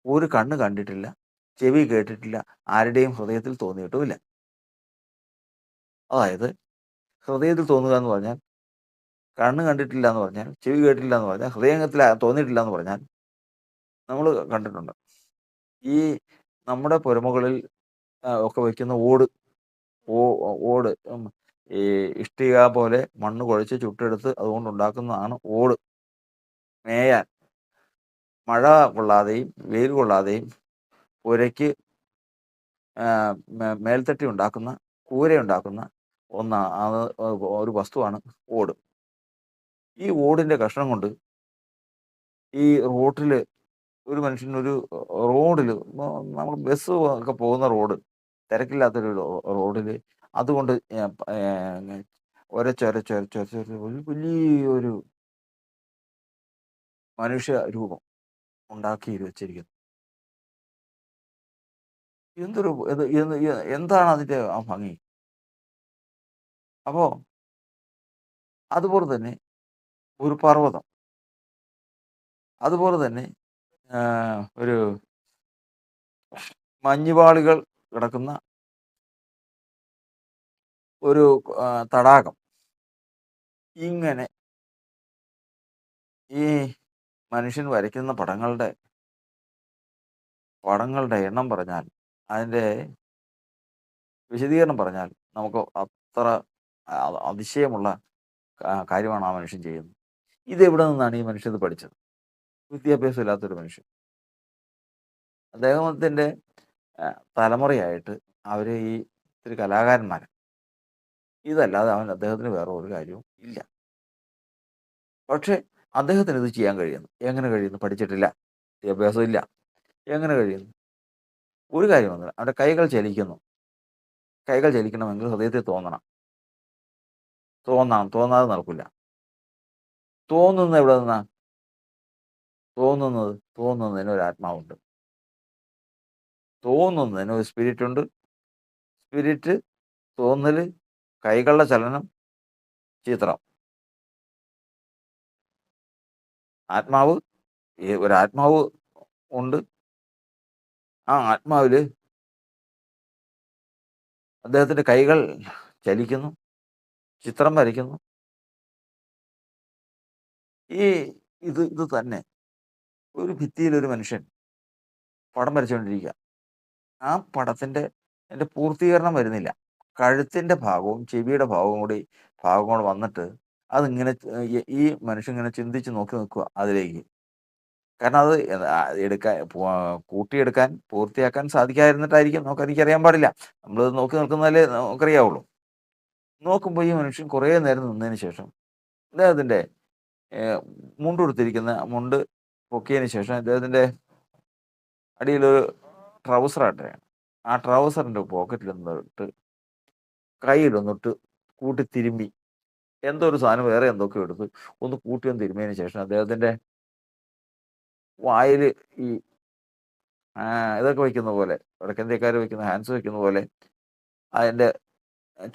ഒരു കണ്ണ് കണ്ടിട്ടില്ല, ചെവി കേട്ടിട്ടില്ല, ആരുടെയും ഹൃദയത്തിൽ തോന്നിയിട്ടുമില്ല. അതായത് ഹൃദയത്തിൽ തോന്നുക എന്ന് പറഞ്ഞാൽ, കണ്ണ് കണ്ടിട്ടില്ല എന്ന് പറഞ്ഞാൽ, ചെവി കേട്ടിട്ടില്ല എന്ന് പറഞ്ഞാൽ, ഹൃദയത്തിൽ തോന്നിയിട്ടില്ല എന്ന് പറഞ്ഞാൽ നമ്മൾ കണ്ടിട്ടുണ്ട്. ഈ നമ്മുടെ പുരമുകളിൽ ഒക്കെ വയ്ക്കുന്ന ഓട്, ഈ ഇഷ്ടിക പോലെ മണ്ണ് കുഴച്ച് ചുട്ടെടുത്ത് അതുകൊണ്ടുണ്ടാക്കുന്നതാണ് ഓട്. മേയാൻ മഴ കൊള്ളാതെയും വെയിൽ കൊള്ളാതെയും പുരയ്ക്ക് മേൽത്തട്ടി ഉണ്ടാക്കുന്ന, കൂരയുണ്ടാക്കുന്ന ഒരു വസ്തുവാണ് ഓട്. ഈ ഓടിൻ്റെ കഷ്ണം കൊണ്ട് ഈ റോട്ടിൽ ഒരു മനുഷ്യനൊരു റോഡിൽ, നമ്മൾ ബസ് ഒക്കെ പോകുന്ന റോഡ്, തിരക്കില്ലാത്തൊരു റോഡിൽ അതുകൊണ്ട് ഒരച്ചൊരച്ചൊരച്ചൊരച്ച് ഒരു വലിയൊരു മനുഷ്യ രൂപം ഉണ്ടാക്കി വെച്ചിരിക്കുന്നു. എന്താണ് അതിൻ്റെ ആ ഭംഗി? അപ്പോൾ അതുപോലെ തന്നെ ഒരു പർവ്വതം, അതുപോലെ തന്നെ ഒരു മഞ്ഞുപാളികൾ കിടക്കുന്ന ഒരു തടാകം. ഇങ്ങനെ ഈ മനുഷ്യൻ വരയ്ക്കുന്ന പടങ്ങളുടെ എണ്ണം പറഞ്ഞാൽ, അതിൻ്റെ വിശദീകരണം പറഞ്ഞാൽ നമുക്ക് അത്ര അതിശയമുള്ള കാര്യമാണ് ആ മനുഷ്യൻ ചെയ്യുന്നത്. ഇതെവിടെ നിന്നാണ് ഈ മനുഷ്യൻ ഇത് പഠിച്ചത്? വിദ്യാഭ്യാസം ഇല്ലാത്തൊരു മനുഷ്യൻ. അദ്ദേഹത്തിൻ്റെ തലമുറയായിട്ട് അവർ ഈ ഇത്തിരി കലാകാരന്മാരാണ്. ഇതല്ലാതെ അദ്ദേഹത്തിന് വേറെ ഒരു കാര്യവും ഇല്ല. പക്ഷേ അദ്ദേഹത്തിന് ഇത് ചെയ്യാൻ കഴിയുന്നു. എങ്ങനെ കഴിയുന്നു? പഠിച്ചിട്ടില്ല, വിദ്യാഭ്യാസം ഇല്ല. എങ്ങനെ കഴിയുന്നു? ഒരു കാര്യമൊന്നുമില്ല. അവൻ്റെ കൈകൾ ചലിക്കുന്നു. കൈകൾ ചലിക്കണമെങ്കിൽ ഹൃദയത്തിൽ തോന്നണം. തോന്നാതെ നടക്കില്ല. തോന്നുന്നത് എവിടെ നിന്നാ? തോന്നുന്നതിന് ഒരു ആത്മാവുണ്ട്. തോന്നുന്നതിന് ഒരു സ്പിരിറ്റ് ഉണ്ട്. സ്പിരിറ്റ്, തോന്നല്, കൈകളുടെ ചലനം, ചിത്രം. ആത്മാവ്, ഒരാത്മാവ് ഉണ്ട്. ആ ആത്മാവിൽ അദ്ദേഹത്തിൻ്റെ കൈകൾ ചലിക്കുന്നു, ചിത്രം വരയ്ക്കുന്നു. ഇത് തന്നെ ഒരു ഭിത്തിയിൽ ഒരു മനുഷ്യൻ പടം വരച്ചുകൊണ്ടിരിക്കുക. ആ പടത്തിൻ്റെ പൂർത്തീകരണം വരുന്നില്ല. കഴുത്തിൻ്റെ ഭാഗവും ചെവിയുടെ ഭാഗവും കൂടി വന്നിട്ട് അതിങ്ങനെ ഈ മനുഷ്യൻ ഇങ്ങനെ ചിന്തിച്ച് നോക്കി നിൽക്കുക അതിലേക്ക്. കാരണം അത് കൂട്ടിയെടുക്കാൻ, പൂർത്തിയാക്കാൻ സാധിക്കാതിരുന്നിട്ടായിരിക്കും. എനിക്കറിയാൻ പാടില്ല. നമ്മളിത് നോക്കി നിൽക്കുന്നതല്ലേ നമുക്കറിയാവുള്ളൂ. നോക്കുമ്പോൾ ഈ മനുഷ്യൻ കുറേ നേരം നിന്നതിന് ശേഷം അദ്ദേഹത്തിൻ്റെ മുണ്ട് പൊക്കിയതിന് ശേഷം അദ്ദേഹത്തിൻ്റെ അടിയിലൊരു ട്രൗസർ ഇട്ടയാണ്. ആ ട്രൗസറിൻ്റെ പോക്കറ്റിൽ നിന്നിട്ട് കൈയിലൊന്നിട്ട് കൂട്ടി തിരുമ്മി, എന്തോ ഒരു സാധനം വേറെ എന്തൊക്കെയോ എടുത്ത് ഒന്ന് കൂട്ടിയൊന്ന് തിരുമ്മിയതിന് ശേഷം അദ്ദേഹത്തിൻ്റെ വായിൽ ഈ ഇതൊക്കെ വയ്ക്കുന്ന പോലെ, വടക്കന്ത്യക്കാർ വയ്ക്കുന്ന ഹാൻഡ്സ് വയ്ക്കുന്ന പോലെ അതിൻ്റെ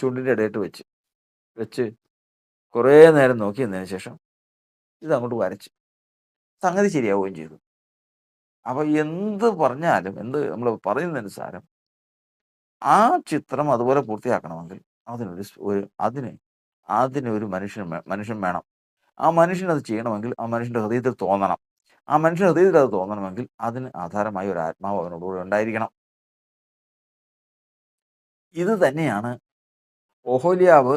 ചുണ്ടിൻ്റെ ഇടയിട്ട് വെച്ച് കുറേ നേരം നോക്കി നിന്നതിന് ശേഷം ഇതങ്ങോട്ട് വരച്ച് സംഗതി ശരിയാവുകയും ചെയ്തു. അപ്പോൾ എന്ത് പറഞ്ഞാലും, നമ്മൾ പറയുന്നതിന് സാരം, ആ ചിത്രം അതുപോലെ പൂർത്തിയാക്കണമെങ്കിൽ അതിനൊരു മനുഷ്യൻ വേണം. ആ മനുഷ്യൻ അത് ചെയ്യണമെങ്കിൽ ആ മനുഷ്യൻ്റെ ഹൃദയത്തിൽ തോന്നണം. ആ മനുഷ്യൻ്റെ ഹൃദയത്തിൽ അത് തോന്നണമെങ്കിൽ അതിന് ആധാരമായി ഒരു ആത്മാവ് അവനോടുകൂടെ ഉണ്ടായിരിക്കണം. ഇത് തന്നെയാണ് ഒഹോലിയാവ്,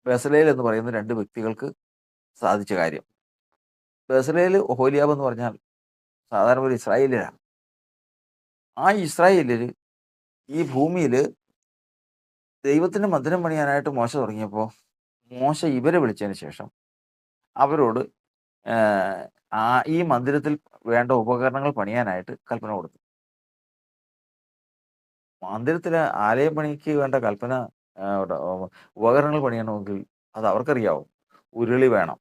ബെസലേൽ എന്ന് പറയുന്ന 2 വ്യക്തികൾക്ക് സാധിച്ച കാര്യം. ബെസലേൽ, ഒഹോലിയാവ് എന്ന് പറഞ്ഞാൽ സാധാരണ ഒരു ഇസ്രായേല്യരാണ്. ആ ഇസ്രായേല്യർ ഈ ഭൂമിയിൽ ദൈവത്തിൻ്റെ മന്ദിരം പണിയാനായിട്ട് മോശ തുടങ്ങിയപ്പോൾ മോശ ഇവരെ വിളിച്ചതിന് ശേഷം അവരോട് ഈ മന്ദിരത്തിൽ വേണ്ട ഉപകരണങ്ങൾ പണിയാനായിട്ട് കൽപ്പന കൊടുത്തു. മന്ദിരത്തിൽ ആലയം പണിക്ക് വേണ്ട കൽപ്പന, ഉപകരണങ്ങൾ പണിയണമെങ്കിൽ അത് അവർക്കറിയാവും. ഉരുളി വേണം,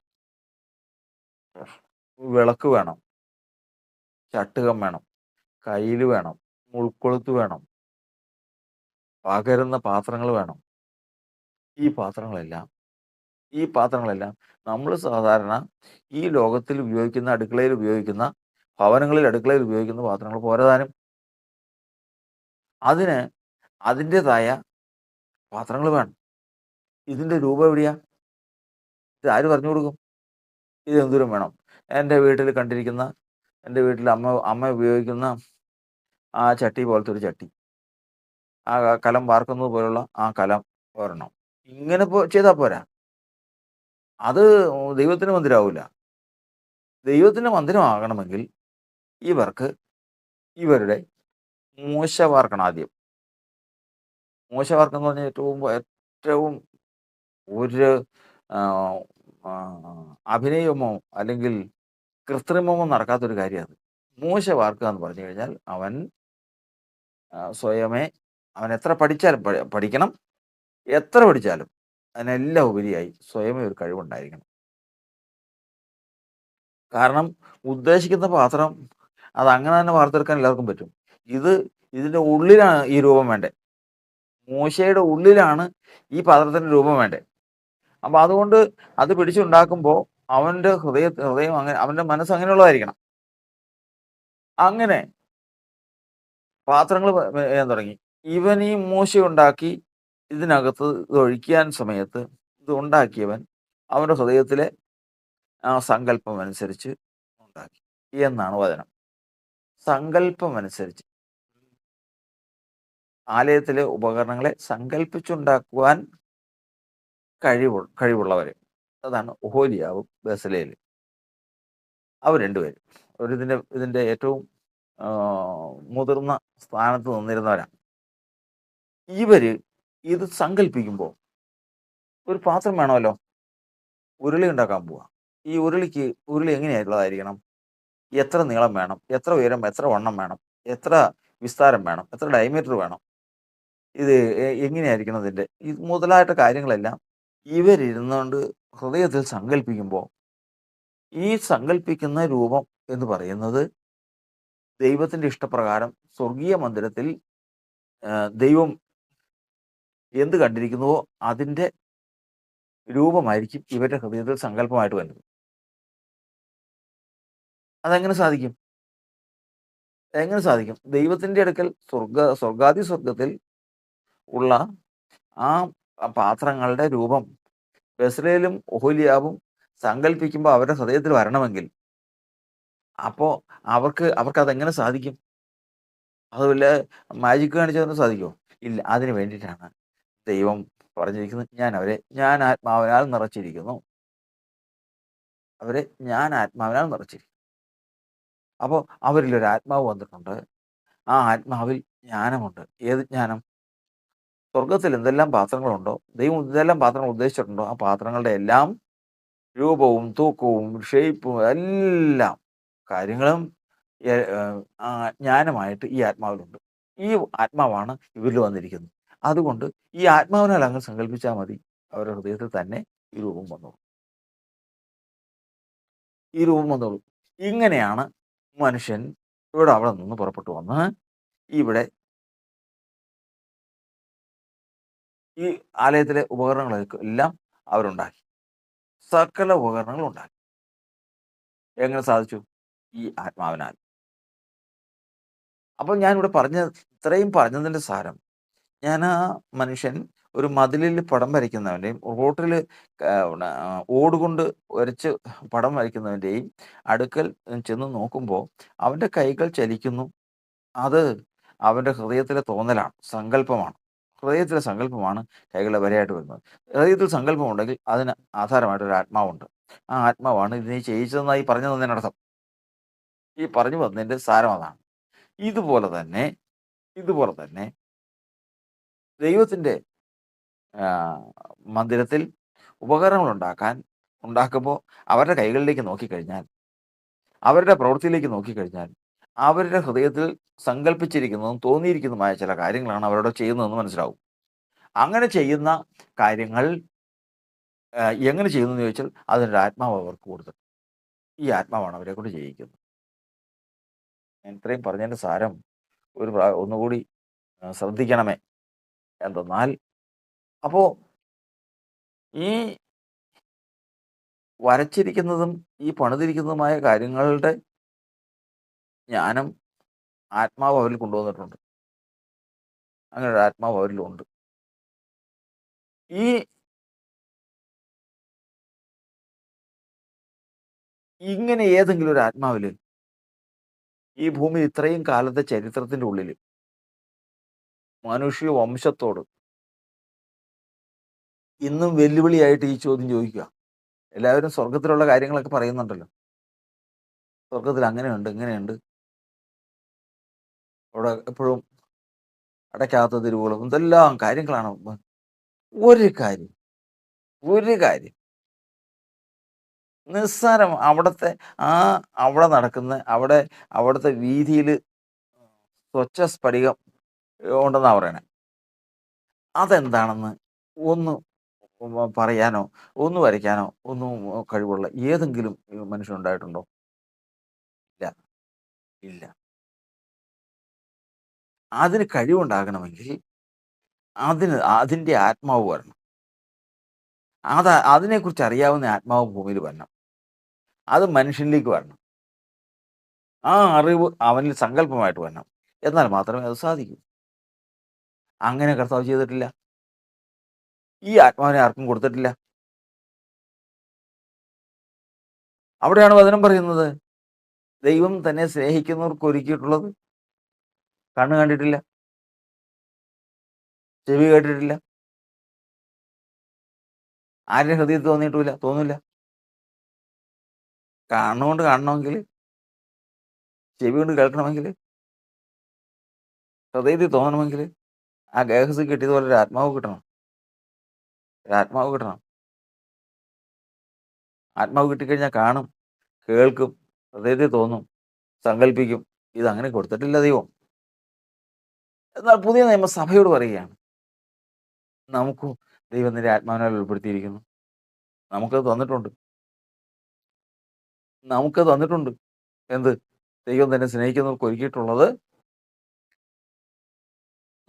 വിളക്ക് വേണം, ചട്ടുകം വേണം, കയ്യിൽ വേണം, മുൾക്കൊളുത്ത് വേണം, പകരുന്ന പാത്രങ്ങൾ വേണം. ഈ പാത്രങ്ങളെല്ലാം നമ്മൾ സാധാരണ ഈ ലോകത്തിൽ ഉപയോഗിക്കുന്ന, ഭവനങ്ങളിൽ അടുക്കളയിൽ ഉപയോഗിക്കുന്ന പാത്രങ്ങൾ പോരാതാനും. അതിന് അതിൻ്റെതായ പാത്രങ്ങൾ വേണം. ഇതിൻ്റെ രൂപം എവിടെയാ? ഇത് ആര് പറഞ്ഞു കൊടുക്കും? ഇത് എന്തോരം വേണം? എൻ്റെ വീട്ടിൽ അമ്മ ഉപയോഗിക്കുന്ന ആ ചട്ടി പോലത്തെ ഒരു ചട്ടി, ആ കലം വാർക്കുന്നത് പോലുള്ള ആ കലം ഒരെണ്ണം. ഇങ്ങനെ ചെയ്താൽ പോരാ. അത് ദൈവത്തിന് മന്ദിരമാവില്ല. ദൈവത്തിൻ്റെ മന്ദിരമാകണമെങ്കിൽ ഇവരുടെ മൂശ വാർക്കണം ആദ്യം. മൂശ വാർക്കെന്ന് പറഞ്ഞാൽ ഏറ്റവും ഒരു അഭിനയമോ അല്ലെങ്കിൽ കൃത്രിമമോ നടക്കാത്തൊരു കാര്യമാണ്. മൂശ വാർക്കുക എന്ന് പറഞ്ഞു കഴിഞ്ഞാൽ അവൻ എത്ര പഠിക്കണം, എത്ര പഠിച്ചാലും അതിനെല്ലാം ഉപരിയായി സ്വയമേ ഒരു കഴിവുണ്ടായിരിക്കണം. കാരണം ഉദ്ദേശിക്കുന്ന പാത്രം അത് അങ്ങനെ തന്നെ വാർത്തെടുക്കാൻ എല്ലാവർക്കും പറ്റും. ഇതിൻ്റെ ഉള്ളിലാണ് ഈ രൂപം വേണ്ടേ. മൂശയുടെ ഉള്ളിലാണ് ഈ പാത്രത്തിൻ്റെ രൂപം വേണ്ടേ. അപ്പോൾ അതുകൊണ്ട് അത് പിടിച്ചുണ്ടാക്കുമ്പോൾ അവൻ്റെ ഹൃദയം അങ്ങനെ, അവൻ്റെ മനസ്സ് അങ്ങനെയുള്ളതായിരിക്കണം. അങ്ങനെ പാത്രങ്ങൾ ചെയ്യാൻ തുടങ്ങി. ഇവൻ ഈ മൂശ ഉണ്ടാക്കി ഇതിനകത്ത് ഇതൊഴിക്കാൻ സമയത്ത് ഇത് ഉണ്ടാക്കിയവൻ അവൻ്റെ ഹൃദയത്തിലെ ആ സങ്കല്പമനുസരിച്ച് ഉണ്ടാക്കി എന്നാണ് വചനം. സങ്കല്പമനുസരിച്ച് ആലയത്തിലെ ഉപകരണങ്ങളെ സങ്കല്പിച്ചുണ്ടാക്കുവാൻ കഴിവുള്ളവര്. അതാണ് ഒഹൊലിയാവും ബെസലേലും. അവർ രണ്ടുപേരും. ഇതിന്റെ ഏറ്റവും മുതിർന്ന സ്ഥാനത്ത് നിന്നിരുന്നവരാണ്. ഇവര് ഇത് സങ്കല്പിക്കുമ്പോൾ ഒരു പാത്രം വേണമല്ലോ. ഉരുളി ഉണ്ടാക്കാൻ പോവാ. ഈ ഉരുളി എങ്ങനെയുള്ളതായിരിക്കണം? എത്ര നീളം വേണം? എത്ര ഉയരം? എത്ര വണ്ണം വേണം? എത്ര വിസ്താരം വേണം? എത്ര ഡയമീറ്റർ വേണം? ഇത് എങ്ങനെയായിരിക്കണം ഇതിന്റെ ഇത് മുതലായിട്ട് കാര്യങ്ങളെല്ലാം ഇവരിരുന്നുകൊണ്ട് ഹൃദയത്തിൽ സങ്കല്പിക്കുമ്പോൾ ഈ സങ്കല്പിക്കുന്ന രൂപം എന്ന് പറയുന്നത് ദൈവത്തിന്റെ ഇഷ്ടപ്രകാരം സ്വർഗീയ മന്ദിരത്തിൽ ദൈവം എന്ത് കണ്ടിരിക്കുന്നുവോ അതിന്റെ രൂപമായിരിക്കും ഇവരുടെ ഹൃദയത്തിൽ സങ്കല്പമായിട്ട് വരുന്നത്. അതെങ്ങനെ സാധിക്കും? എങ്ങനെ സാധിക്കും? ദൈവത്തിന്റെ അടുക്കൽ സ്വർഗാദി സ്വർഗത്തിൽ ഉള്ള ആ പാത്രങ്ങളുടെ രൂപം ബെസലേലും ഒഹൊലിയാവും സങ്കല്പിക്കുമ്പോൾ അവരുടെ ഹൃദയത്തിൽ വരണമെങ്കിൽ അപ്പോൾ അവർക്ക് അതെങ്ങനെ സാധിക്കും? അത് വല്ല മാജിക് കാണിച്ചാൽ സാധിക്കുമോ? ഇല്ല. അതിന് വേണ്ടിയിട്ടാണ് ദൈവം പറഞ്ഞിരിക്കുന്നത്, ഞാൻ ആത്മാവിനാൽ നിറച്ചിരിക്കുന്നു. ഞാൻ ആത്മാവിനാൽ നിറച്ചിരിക്കുന്നു. അപ്പോൾ അവരിലൊരു ആത്മാവ് വന്നിട്ടുണ്ട്. ആ ആത്മാവിൽ ജ്ഞാനമുണ്ട്. ഏത് ജ്ഞാനം? സ്വർഗത്തിൽ എന്തെല്ലാം പാത്രങ്ങളുണ്ടോ, ദൈവം എന്തെല്ലാം പാത്രങ്ങൾ ഉദ്ദേശിച്ചിട്ടുണ്ടോ, ആ പാത്രങ്ങളുടെ എല്ലാം രൂപവും തൂക്കവും ഷേപ്പും എല്ലാം കാര്യങ്ങളും ജ്ഞാനമായിട്ട് ഈ ആത്മാവിലുണ്ട്. ഈ ആത്മാവാണ് ഇവരിൽ വന്നിരിക്കുന്നത്. അതുകൊണ്ട് ഈ ആത്മാവിനാൽ അങ്ങ് സങ്കല്പിച്ചാൽ മതി, അവരുടെ ഹൃദയത്തിൽ തന്നെ ഈ രൂപം വന്നോളൂ. ഇങ്ങനെയാണ് മനുഷ്യൻ അവിടെ നിന്ന് പുറപ്പെട്ടു വന്ന് ഇവിടെ ഈ ആലയത്തിലെ ഉപകരണങ്ങളൊക്കെ എല്ലാം അവരുണ്ടാക്കി. സകല ഉപകരണങ്ങളും ഉണ്ടാക്കി. എങ്ങനെ സാധിച്ചു? ഈ ആത്മാവിനാൽ. അപ്പോൾ ഞാനിവിടെ ഇത്രയും പറഞ്ഞതിന്റെ സാരം, ഞാൻ ആ മനുഷ്യൻ ഒരു മതിലിൽ പടം വരയ്ക്കുന്നവൻ്റെയും റോട്ടിൽ ഓടുകൊണ്ട് വരച്ച് പടം വരയ്ക്കുന്നവൻ്റെയും അടുക്കൽ ചെന്ന് നോക്കുമ്പോൾ അവൻ്റെ കൈകൾ ചലിക്കുന്നു. അത് അവൻ്റെ ഹൃദയത്തിലെ തോന്നലാണ്, സങ്കല്പമാണ്. ഹൃദയത്തിലെ സങ്കല്പമാണ് കൈകളെ വരയായിട്ട് വരുന്നത്. ഹൃദയത്തിൽ സങ്കല്പമുണ്ടെങ്കിൽ അതിന് ആധാരമായിട്ടൊരു ആത്മാവുണ്ട്. ആ ആത്മാവാണ് ഇതിനെ ചെയ്യിച്ചതെന്നായി പറഞ്ഞു തന്നതിനർത്ഥം. ഈ പറഞ്ഞു വന്നതിൻ്റെ സാരം അതാണ്. ഇതുപോലെ തന്നെ ദൈവത്തിൻ്റെ മന്ദിരത്തിൽ ഉപകരണങ്ങൾ ഉണ്ടാക്കുമ്പോൾ അവരുടെ കൈകളിലേക്ക് നോക്കിക്കഴിഞ്ഞാൽ, അവരുടെ പ്രവൃത്തിയിലേക്ക് നോക്കിക്കഴിഞ്ഞാൽ, അവരുടെ ഹൃദയത്തിൽ സങ്കല്പിച്ചിരിക്കുന്നതും തോന്നിയിരിക്കുന്നതുമായ ചില കാര്യങ്ങളാണ് അവരോട് ചെയ്യുന്നതെന്ന് മനസ്സിലാവും. അങ്ങനെ ചെയ്യുന്ന കാര്യങ്ങൾ എങ്ങനെ ചെയ്യുന്നു എന്ന് ചോദിച്ചാൽ അതിനൊരു ആത്മാവ് അവർക്ക് കൊടുത്തിട്ടുണ്ട്. ഈ ആത്മാവാണ് അവരെ കൊണ്ട് ചെയ്യിക്കുന്നത്. ഞാൻ ഇത്രയും പറഞ്ഞതിൻ്റെ സാരം ഒന്നുകൂടി ശ്രദ്ധിക്കണമേ. എന്തെന്നാൽ അപ്പോൾ ഈ വരച്ചിരിക്കുന്നതും ഈ പണിതിരിക്കുന്നതുമായ കാര്യങ്ങളുടെ ജ്ഞാനം ആത്മാവ് അവരിൽ കൊണ്ടുവന്നിട്ടുണ്ട്. അങ്ങനെ ഒരു ആത്മാവ് അവരിലുണ്ട്. ഇങ്ങനെ ഏതെങ്കിലും ഒരു ആത്മാവില് ഈ ഭൂമി ഇത്രയും കാലത്തെ ചരിത്രത്തിന്റെ ഉള്ളിൽ മനുഷ്യ വംശത്തോട് ഇന്നും വെല്ലുവിളിയായിട്ട് ഈ ചോദ്യം ചോദിക്കുക. എല്ലാവരും സ്വർഗത്തിലുള്ള കാര്യങ്ങളൊക്കെ പറയുന്നുണ്ടല്ലോ. സ്വർഗത്തിൽ അങ്ങനെയുണ്ട്, ഇങ്ങനെയുണ്ട്, അവിടെ എപ്പോഴും അടയ്ക്കാത്ത തെരുവുകളും എന്തെല്ലാം കാര്യങ്ങളാണ്. ഒരു കാര്യം നിസ്സാരം അവിടെ നടക്കുന്ന അവിടുത്തെ വീതിയിൽ സ്വച്ഛ സ്ഫടികം ഉണ്ടെന്നാ പറയണേ. അതെന്താണെന്ന് ഒന്ന് പറയാനോ ഒന്ന് വരയ്ക്കാനോ ഒന്നും കഴിവുള്ള ഏതെങ്കിലും മനുഷ്യനുണ്ടായിട്ടുണ്ടോ? ഇല്ല. അതിന് കഴിവുണ്ടാകണമെങ്കിൽ അതിൻ്റെ ആത്മാവ് വരണം. അതിനെക്കുറിച്ച് അറിയാവുന്ന ആത്മാവ് ഭൂമിയിൽ വരണം. അത് മനുഷ്യനിലേക്ക് വരണം. ആ അറിവ് അവനിൽ സങ്കല്പമായിട്ട് വരണം. എന്നാൽ മാത്രമേ അത് സാധിക്കൂ. അങ്ങനെ കർത്താവ് ചെയ്തിട്ടില്ല. ഈ ആത്മാവിനെ ആർക്കും കൊടുത്തിട്ടില്ല. അവിടെയാണ് വചനം പറയുന്നത്, ദൈവം തന്നെ സ്നേഹിക്കുന്നവർക്ക് ഒരുക്കിയിട്ടുള്ളത് കണ്ണ് കണ്ടിട്ടില്ല, ചെവി കേട്ടിട്ടില്ല, ആരുടെ ഹൃദയത്തിൽ തോന്നിയിട്ടുമില്ല, തോന്നില്ല. കണ്ണുകൊണ്ട് കാണണമെങ്കിൽ, ചെവി കൊണ്ട് കേൾക്കണമെങ്കിൽ, ഹൃദയത്തിൽ തോന്നണമെങ്കിൽ ആ ഗേഹസ് കിട്ടിയതുപോലെ ഒരു ആത്മാവ് കിട്ടണം. ഒരാത്മാവ് കിട്ടണം. ആത്മാവ് കിട്ടിക്കഴിഞ്ഞാൽ കാണും, കേൾക്കും, ഹൃദയത്തിൽ തോന്നും, സങ്കല്പിക്കും. ഇതങ്ങനെ കൊടുത്തിട്ടില്ല ദൈവം. എന്നാൽ പുതിയ നിയമസഭയോട് പറയുകയാണ്, നമുക്കും ദൈവം നിന്റെ ആത്മാവിനാൽ ഉൾപ്പെടുത്തിയിരിക്കുന്നു. നമുക്കത് തന്നിട്ടുണ്ട്. നമുക്കത് തന്നിട്ടുണ്ട്. എന്ത്? ദൈവം തന്നെ സ്നേഹിക്കുന്നവർക്ക് ഒരുക്കിയിട്ടുള്ളത്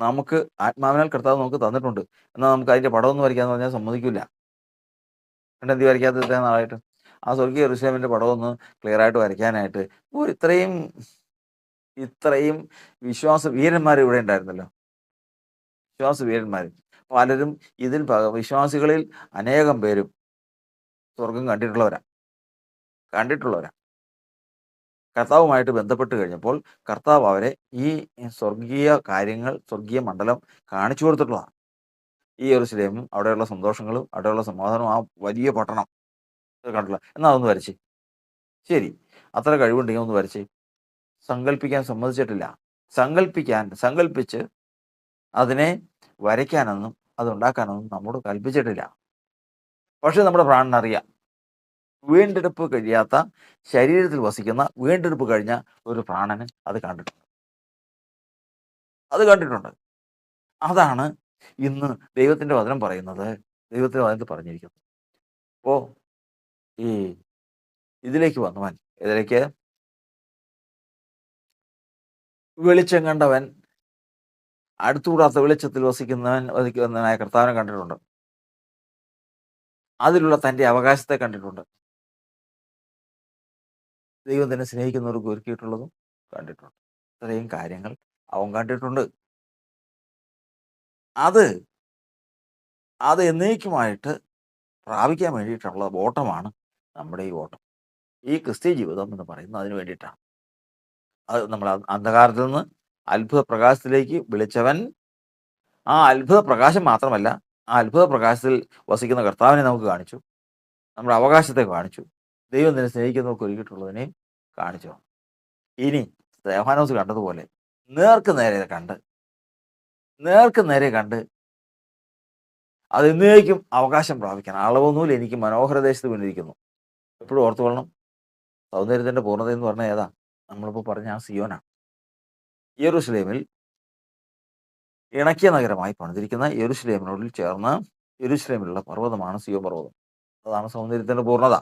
നമുക്ക് ആത്മാവിനാൽ കർത്താവ് നമുക്ക് തന്നിട്ടുണ്ട്. എന്നാൽ നമുക്ക് അതിൻ്റെ പടമൊന്നും വരയ്ക്കാന്ന് പറഞ്ഞാൽ സമ്മതിക്കില്ല. എന്നിട്ട് എന്ത് വരയ്ക്കാത്ത ഇത്രയും നാളായിട്ട്? ആ സ്വർഗീയ യെരൂശലേമിൻ്റെ പടമൊന്ന് ക്ലിയറായിട്ട് വരയ്ക്കാനായിട്ട് ഇത്രയും വിശ്വാസ വീരന്മാർ ഇവിടെ ഉണ്ടായിരുന്നല്ലോ. വിശ്വാസ വീരന്മാർ പലരും ഇതിൽ വിശ്വാസികളിൽ അനേകം പേരും സ്വർഗം കണ്ടിട്ടുള്ളവരാ. കർത്താവുമായിട്ട് ബന്ധപ്പെട്ട് കഴിഞ്ഞപ്പോൾ കർത്താവ് അവരെ ഈ സ്വർഗീയ കാര്യങ്ങൾ, സ്വർഗീയ മണ്ഡലം കാണിച്ചു കൊടുത്തിട്ടുള്ളതാണ്. ഈ യെരൂശലേമും അവിടെയുള്ള സന്തോഷങ്ങളും അവിടെയുള്ള സമാധാനവും, ആ വലിയ പട്ടണം കണ്ടില്ല. എന്നാൽ അതൊന്ന് വരച്ചേ. ശരി, അത്ര കഴിവുണ്ടെങ്കിൽ ഒന്ന് വരച്ചേ. സങ്കല്പിക്കാൻ സമ്മതിച്ചിട്ടില്ല. സങ്കല്പിച്ച് അതിനെ വരയ്ക്കാനൊന്നും അതുണ്ടാക്കാനൊന്നും നമ്മോട് കൽപ്പിച്ചിട്ടില്ല. പക്ഷെ നമ്മുടെ പ്രാണനറിയാം, വീണ്ടെടുപ്പ് കഴിയാത്ത ശരീരത്തിൽ വസിക്കുന്ന വീണ്ടെടുപ്പ് കഴിഞ്ഞ ഒരു പ്രാണന് അത് കണ്ടിട്ടുണ്ട്. അതാണ് ഇന്ന് ദൈവത്തിൻ്റെ വചനം പറയുന്നത്. ദൈവത്തിൻ്റെ വചനത്തിൽ പറഞ്ഞിരിക്കുന്നത്. അപ്പോൾ ഈ ഇതിലേക്ക് വന്നവൻ, ഇതിലേക്ക് വെളിച്ചം കണ്ടവൻ, അടുത്തുകൂടാത്ത വെളിച്ചത്തിൽ വസിക്കുന്നവനായ കർത്താവിനെ കണ്ടിട്ടുണ്ട്. അതിലുള്ള തൻ്റെ അവകാശത്തെ കണ്ടിട്ടുണ്ട്. ദൈവം തന്നെ സ്നേഹിക്കുന്നവർക്ക് ഒരുക്കിയിട്ടുള്ളതും കണ്ടിട്ടുണ്ട്. ഇത്രയും കാര്യങ്ങൾ അവൻ കണ്ടിട്ടുണ്ട്. അത് എന്നേക്കുമായിട്ട് പ്രാപിക്കാൻ വേണ്ടിയിട്ടുള്ള ഓട്ടമാണ് നമ്മുടെ ഈ ഓട്ടം. ഈ ക്രിസ്തീയ ജീവിതം എന്ന് പറയുന്നത് അതിന് വേണ്ടിയിട്ടാണ്. അത് നമ്മൾ അന്ധകാരത്തിൽ നിന്ന് അത്ഭുത പ്രകാശത്തിലേക്ക് വിളിച്ചവൻ, ആ അത്ഭുത പ്രകാശം മാത്രമല്ല, ആ അത്ഭുത പ്രകാശത്തിൽ വസിക്കുന്ന കർത്താവിനെ നമുക്ക് കാണിച്ചു, നമ്മുടെ അവകാശത്തെ കാണിച്ചു, ദൈവം തന്നെ സ്നേഹിക്കുന്നവർക്ക് ഒരുക്കിയിട്ടുള്ളതിനെയും കാണിച്ചു. ഇനി സ്തെഫാനോസ് കണ്ടതുപോലെ നേർക്ക് നേരെ കണ്ട് അത് എന്നേക്കും അവകാശം പ്രാപിക്കണം. അളവൊന്നുമില്ല, എനിക്ക് മനോഹരദേശത്ത് വീണിരിക്കുന്നു. എപ്പോഴും ഓർത്തുകൊള്ളണം, സൗന്ദര്യത്തിൻ്റെ പൂർണ്ണത എന്ന് പറഞ്ഞാൽ ഏതാ? നമ്മളിപ്പോൾ പറഞ്ഞ ആ സിയോനാണ്. യെരൂശലേമിൽ ഇണക്കിയ നഗരമായി പണിതിരിക്കുന്ന യെരൂശലേമിനോട് ചേർന്ന് യെരൂശലേമിലുള്ള പർവ്വതമാണ് സിയോൻ പർവ്വതം. അതാണ് സൗന്ദര്യത്തിൻ്റെ പൂർണ്ണത.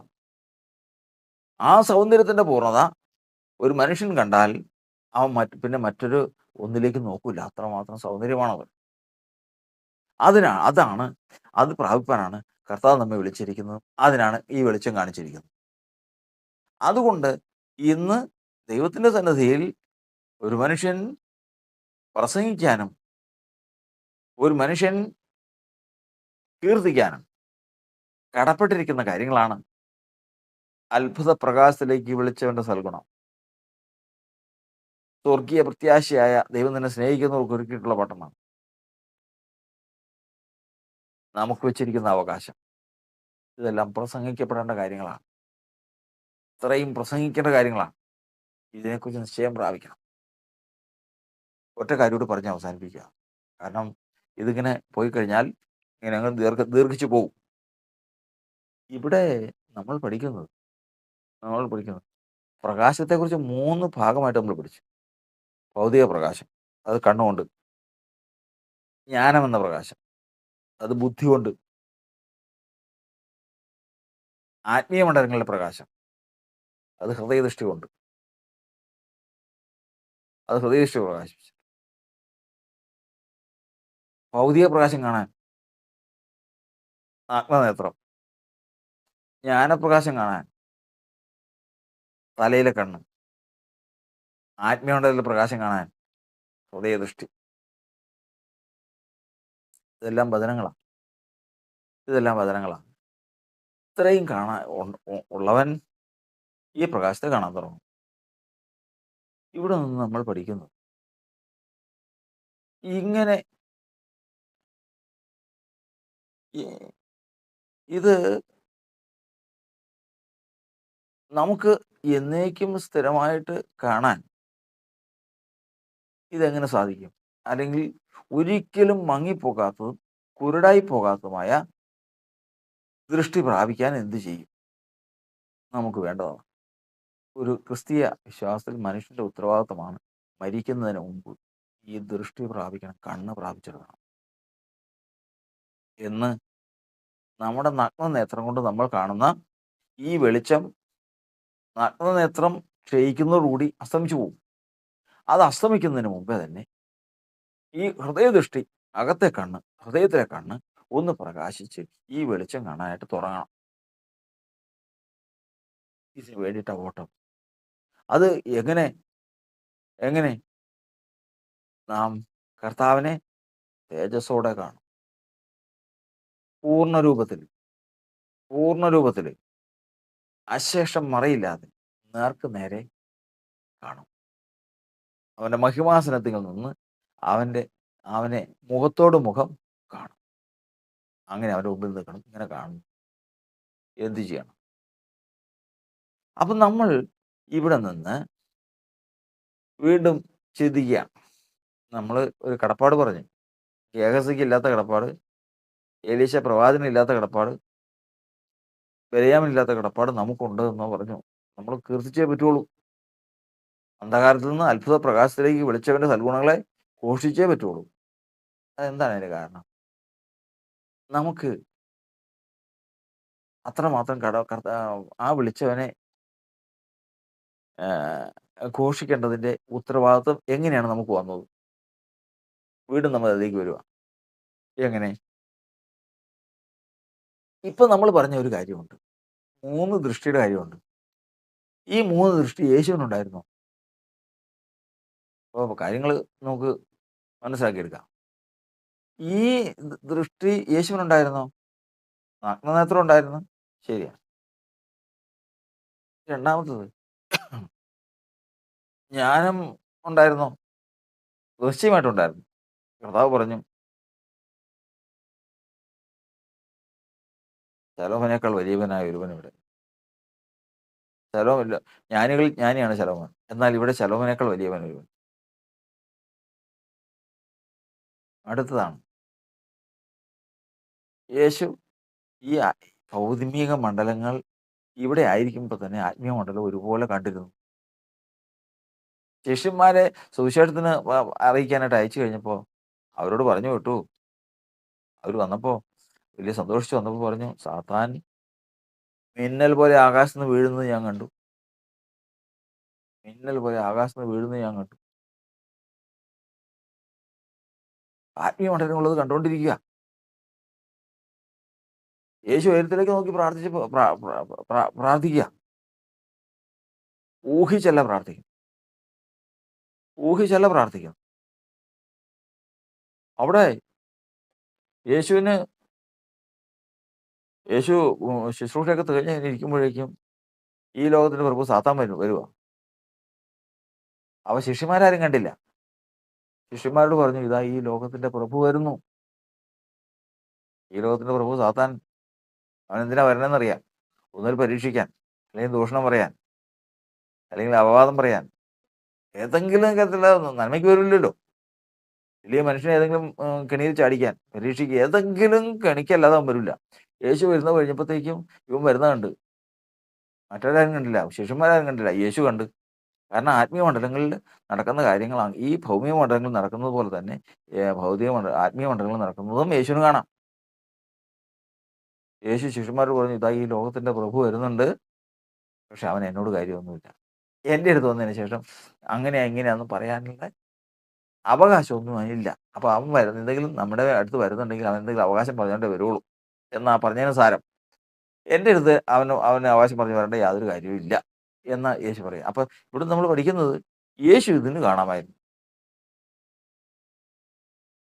ആ സൗന്ദര്യത്തിൻ്റെ പൂർണ്ണത ഒരു മനുഷ്യൻ കണ്ടാൽ അവൻ പിന്നെ മറ്റൊരു ഒന്നിലേക്ക് നോക്കൂല. അത്രമാത്രം സൗന്ദര്യമാണത്. അത് പ്രാപിപ്പാനാണ് കർത്താവ് നമ്മെ വിളിച്ചിരിക്കുന്നത്. അതിനാണ് ഈ വെളിച്ചം കാണിച്ചിരിക്കുന്നത്. അതുകൊണ്ട് ഇന്ന് ദൈവത്തിൻ്റെ സന്നിധിയിൽ ഒരു മനുഷ്യൻ പ്രസംഗിക്കാനും ഒരു മനുഷ്യൻ കീർത്തിക്കാനും കടപ്പെട്ടിരിക്കുന്ന കാര്യങ്ങളാണ് അത്ഭുത പ്രകാശത്തിലേക്ക് വിളിച്ചവൻ്റെ സൽഗുണം. സ്വർഗീയ പ്രത്യാശയായ ദൈവം തന്നെ സ്നേഹിക്കുന്നവർക്ക് ഒരുക്കിയിട്ടുള്ള പട്ടണം, നമുക്ക് വെച്ചിരിക്കുന്ന അവകാശം, ഇതെല്ലാം പ്രസംഗിക്കപ്പെടേണ്ട കാര്യങ്ങളാണ്. ഇത്രയും പ്രസംഗിക്കേണ്ട കാര്യങ്ങളാണ്. ഇതിനെക്കുറിച്ച് നിശ്ചയം പ്രാപിക്കണം. ഒറ്റ കാര്യോട് പറഞ്ഞ് അവസാനിപ്പിക്കുക. കാരണം ഇതിങ്ങനെ പോയി കഴിഞ്ഞാൽ ഇങ്ങനെ അങ്ങ് ദീർഘിച്ചു പോകും. ഇവിടെ നമ്മൾ പഠിക്കുന്നത് പ്രകാശത്തെക്കുറിച്ച് 3 ഭാഗമായിട്ട് നമ്മൾ പഠിച്ചു. ഭൗതിക പ്രകാശം, അത് കണ്ണുകൊണ്ട്. ജ്ഞാനം എന്ന പ്രകാശം, അത് ബുദ്ധി കൊണ്ട്. ആത്മീയ മണ്ഡലങ്ങളുടെ പ്രകാശം, അത് ഹൃദയദൃഷ്ടി കൊണ്ട്. അത് ഹൃദയദൃഷ്ടി പ്രകാശിപ്പിച്ചു. ഭൗതിക പ്രകാശം കാണാൻ ആത്മനേത്രം, ജ്ഞാനപ്രകാശം കാണാൻ തലയിലെ കണ്ണ്, ആത്മീയമണ്ഡലത്തിലെ പ്രകാശം കാണാൻ ഹൃദയദൃഷ്ടി. ഇതെല്ലാം വചനങ്ങളാണ്. ഇതെല്ലാം വചനങ്ങളാണ്. ഇത്രയും കാണാൻ ഉള്ളവൻ ഈ പ്രകാശത്തെ കാണാൻ തുടങ്ങും. ഇവിടെ നിന്ന് നമ്മൾ പഠിക്കുന്നു ഇങ്ങനെ ഈ- ഇത് നമുക്ക് എന്നേക്കും സ്ഥിരമായിട്ട് കാണാൻ ഇതെങ്ങനെ സാധിക്കും? അല്ലെങ്കിൽ ഒരിക്കലും മങ്ങിപ്പോകാത്തതും കുരുടായി പോകാത്തതുമായ ദൃഷ്ടി പ്രാപിക്കാൻ എന്ത് ചെയ്യും? നമുക്ക് വേണ്ടതാണ്. ഒരു ക്രിസ്തീയ വിശ്വാസത്തിൽ മനുഷ്യന്റെ ഉത്തരവാദിത്തമാണ് മരിക്കുന്നതിന് മുമ്പ് ഈ ദൃഷ്ടി പ്രാപിക്കണം, കണ്ണ് പ്രാപിച്ചെടുക്കണം എന്ന്. നമ്മുടെ നഗ്നനേത്രം കൊണ്ട് നമ്മൾ കാണുന്ന ഈ വെളിച്ചം നഗ്നനേത്രം ക്ഷയിക്കുന്നതോടുകൂടി അസ്തമിച്ചു പോകും. അത് അസ്തമിക്കുന്നതിന് മുമ്പേ തന്നെ ഈ ഹൃദയദൃഷ്ടി, അകത്തെ കണ്ണ്, ഹൃദയത്തിലെ കണ്ണ് ഒന്ന് പ്രകാശിച്ച് ഈ വെളിച്ചം കാണാനായിട്ട് തുടങ്ങണം. ഇതിന് വേണ്ടിയിട്ടാ ഓട്ടം. അത് എങ്ങനെ എങ്ങനെ നാം കർത്താവിനെ തേജസ്സോടെ കാണും, പൂർണ്ണ രൂപത്തിൽ അശേഷം മറയില്ലാതെ നേർക്ക് നേരെ കാണും. അവന്റെ മഹിമാസനത്തിൽ നിന്ന് അവനെ മുഖത്തോട് മുഖം കാണും. അങ്ങനെ അവന്റെ മുമ്പിൽ നിൽക്കണം. ഇങ്ങനെ കാണും. എന്ത് ചെയ്യണം? അപ്പം നമ്മൾ ഇവിടെ നിന്ന് വീണ്ടും ചിന്തിക്കുകയാണ്. നമ്മൾ ഒരു കടപ്പാട് പറഞ്ഞു. ഗേഹസിക്ക് ഇല്ലാത്ത കടപ്പാട്, എലീശ പ്രവാചകനില്ലാത്ത കടപ്പാട്, ബെലയാമിനില്ലാത്ത കടപ്പാട് നമുക്കുണ്ട് എന്ന് പറഞ്ഞു. നമ്മൾ കീർത്തിച്ചേ പറ്റുള്ളൂ. അന്ധകാരത്തിൽ നിന്ന് അത്ഭുത പ്രകാശത്തിലേക്ക് വിളിച്ചവന്റെ സൽഗുണങ്ങളെ ഘോഷിച്ചേ പറ്റുള്ളൂ. അതെന്താണ് അതിന്റെ കാരണം? നമുക്ക് അത്രമാത്രം ആ വിളിച്ചവനെ ഘോഷിക്കേണ്ടതിന്റെ ഉത്തരവാദിത്വം എങ്ങനെയാണ് നമുക്ക് വന്നത്? വീണ്ടും നമ്മൾ അതിലേക്ക് വരിക. എങ്ങനെ? ഇപ്പൊ നമ്മൾ പറഞ്ഞ ഒരു കാര്യമുണ്ട്, 3 ദൃഷ്ടിയുടെ കാര്യമുണ്ട്. ഈ 3 ദൃഷ്ടി യേശുവിനുണ്ടായിരുന്നോ? അപ്പോൾ കാര്യങ്ങൾ നമുക്ക് മനസ്സിലാക്കിയെടുക്കാം. ഈ ദൃഷ്ടി യേശുവിനുണ്ടായിരുന്നോ? നഗ്നനേത്രം ഉണ്ടായിരുന്നു, ശരിയാണ്. രണ്ടാമത്തത്, ജ്ഞാനം ഉണ്ടായിരുന്നോ? നിശ്ചയമായിട്ടുണ്ടായിരുന്നു. കർത്താവ് പറഞ്ഞു, ശലോമോനേക്കാൾ വലിയവനായ ഒരുവൻ ഇവിടെ. ശലോമില്ല, ജ്ഞാനിയാണ് ശലോമോൻ, എന്നാൽ ഇവിടെ ശലോമോനേക്കാൾ വലിയവൻ ഒരുവൻ. അടുത്തതാണ്, യേശു ഈ ഭൗതിക മണ്ഡലങ്ങൾ ഇവിടെ ആയിരിക്കുമ്പോൾ തന്നെ ആത്മീയ മണ്ഡലം ഒരുപോലെ കണ്ടിരുന്നു. ശിഷ്യന്മാരെ സുവിശേഷത്തിന് അറിയിക്കാനായിട്ട് അയച്ചു കഴിഞ്ഞപ്പോൾ അവരോട് പറഞ്ഞു വിട്ടു. അവർ വന്നപ്പോൾ വലിയ സന്തോഷിച്ച് വന്നപ്പോൾ പറഞ്ഞു, സാത്താൻ മിന്നൽ പോലെ ആകാശത്ത് നിന്ന് വീഴുന്നത് ഞാൻ കണ്ടു. മിന്നൽ പോലെ ആകാശത്ത് നിന്ന് വീഴുന്നത് ഞാൻ കണ്ടു. ആത്മീയ മണ്ഡലങ്ങളുള്ളത് കണ്ടുകൊണ്ടിരിക്കുക. യേശു ഉയരത്തിലേക്ക് നോക്കി പ്രാർത്ഥിക്കുക. ഊഹിച്ചല്ല പ്രാർത്ഥിക്കും. അവിടെ യേശു ശുശ്രൂഷയൊക്കെ തികഞ്ഞിരിക്കുമ്പോഴേക്കും ഈ ലോകത്തിന്റെ പ്രഭു സാത്താൻ വരുക. അവ ശിഷ്യന്മാരാരും കണ്ടില്ല. ശിഷ്യന്മാരോട് പറഞ്ഞു, ഇതാ ഈ ലോകത്തിന്റെ പ്രഭു വരുന്നു. ഈ ലോകത്തിന്റെ പ്രഭു സാത്താൻ. അവൻ എന്തിനാ വരണമെന്നറിയാം. ഒന്നിൽ പരീക്ഷിക്കാൻ, അല്ലെങ്കിൽ ദൂഷണം പറയാൻ, അല്ലെങ്കിൽ അപവാദം പറയാൻ, ഏതെങ്കിലും തരത്തിലുള്ള നന്മയ്ക്ക് വരില്ലല്ലോ. വലിയ മനുഷ്യനെ ഏതെങ്കിലും കെണിയിൽ ചാടിക്കാൻ, പരീക്ഷിക്കുക, ഏതെങ്കിലും കെണിക്കല്ലാതെ അവൻ വരില്ല. യേശു വരുന്ന കഴിഞ്ഞപ്പോഴത്തേക്കും ഇവൻ വരുന്ന കണ്ട്. മറ്റവരാരും കണ്ടില്ല, ശിഷ്യന്മാരാരും കണ്ടില്ല, യേശു കണ്ട്. കാരണം ആത്മീയ മണ്ഡലങ്ങളിൽ നടക്കുന്ന കാര്യങ്ങളാണ് ഈ ഭൗമിക മണ്ഡലങ്ങളിൽ നടക്കുന്നത് പോലെ തന്നെ ആത്മീയ മണ്ഡലങ്ങളിൽ നടക്കുന്നതും യേശുവിന് കാണാം. യേശു ശിഷ്യന്മാരോട് പറഞ്ഞു, ഇതാ ഈ ലോകത്തിന്റെ പ്രഭു വരുന്നുണ്ട്, പക്ഷെ അവൻ എന്നോട് കാര്യമൊന്നുമില്ല. എൻ്റെ അടുത്ത് വന്നതിന് ശേഷം ഇങ്ങനെയാന്ന് പറയാനുള്ള അവകാശമൊന്നും അതിനില്ല. അപ്പോൾ അവൻ എന്തെങ്കിലും നമ്മുടെ അടുത്ത് വരുന്നുണ്ടെങ്കിൽ അവൻ എന്തെങ്കിലും അവകാശം പറഞ്ഞോണ്ടേ വരുള്ളൂ എന്നാ പറഞ്ഞതിന് സാരം. എൻ്റെ അടുത്ത് അവന് അവകാശം പറഞ്ഞു വരേണ്ട യാതൊരു കാര്യവും ഇല്ല എന്ന് യേശു പറയും. അപ്പൊ ഇവിടെ നമ്മൾ പഠിക്കുന്നത്, യേശു ഇതിന് കാണാമായിരുന്നു.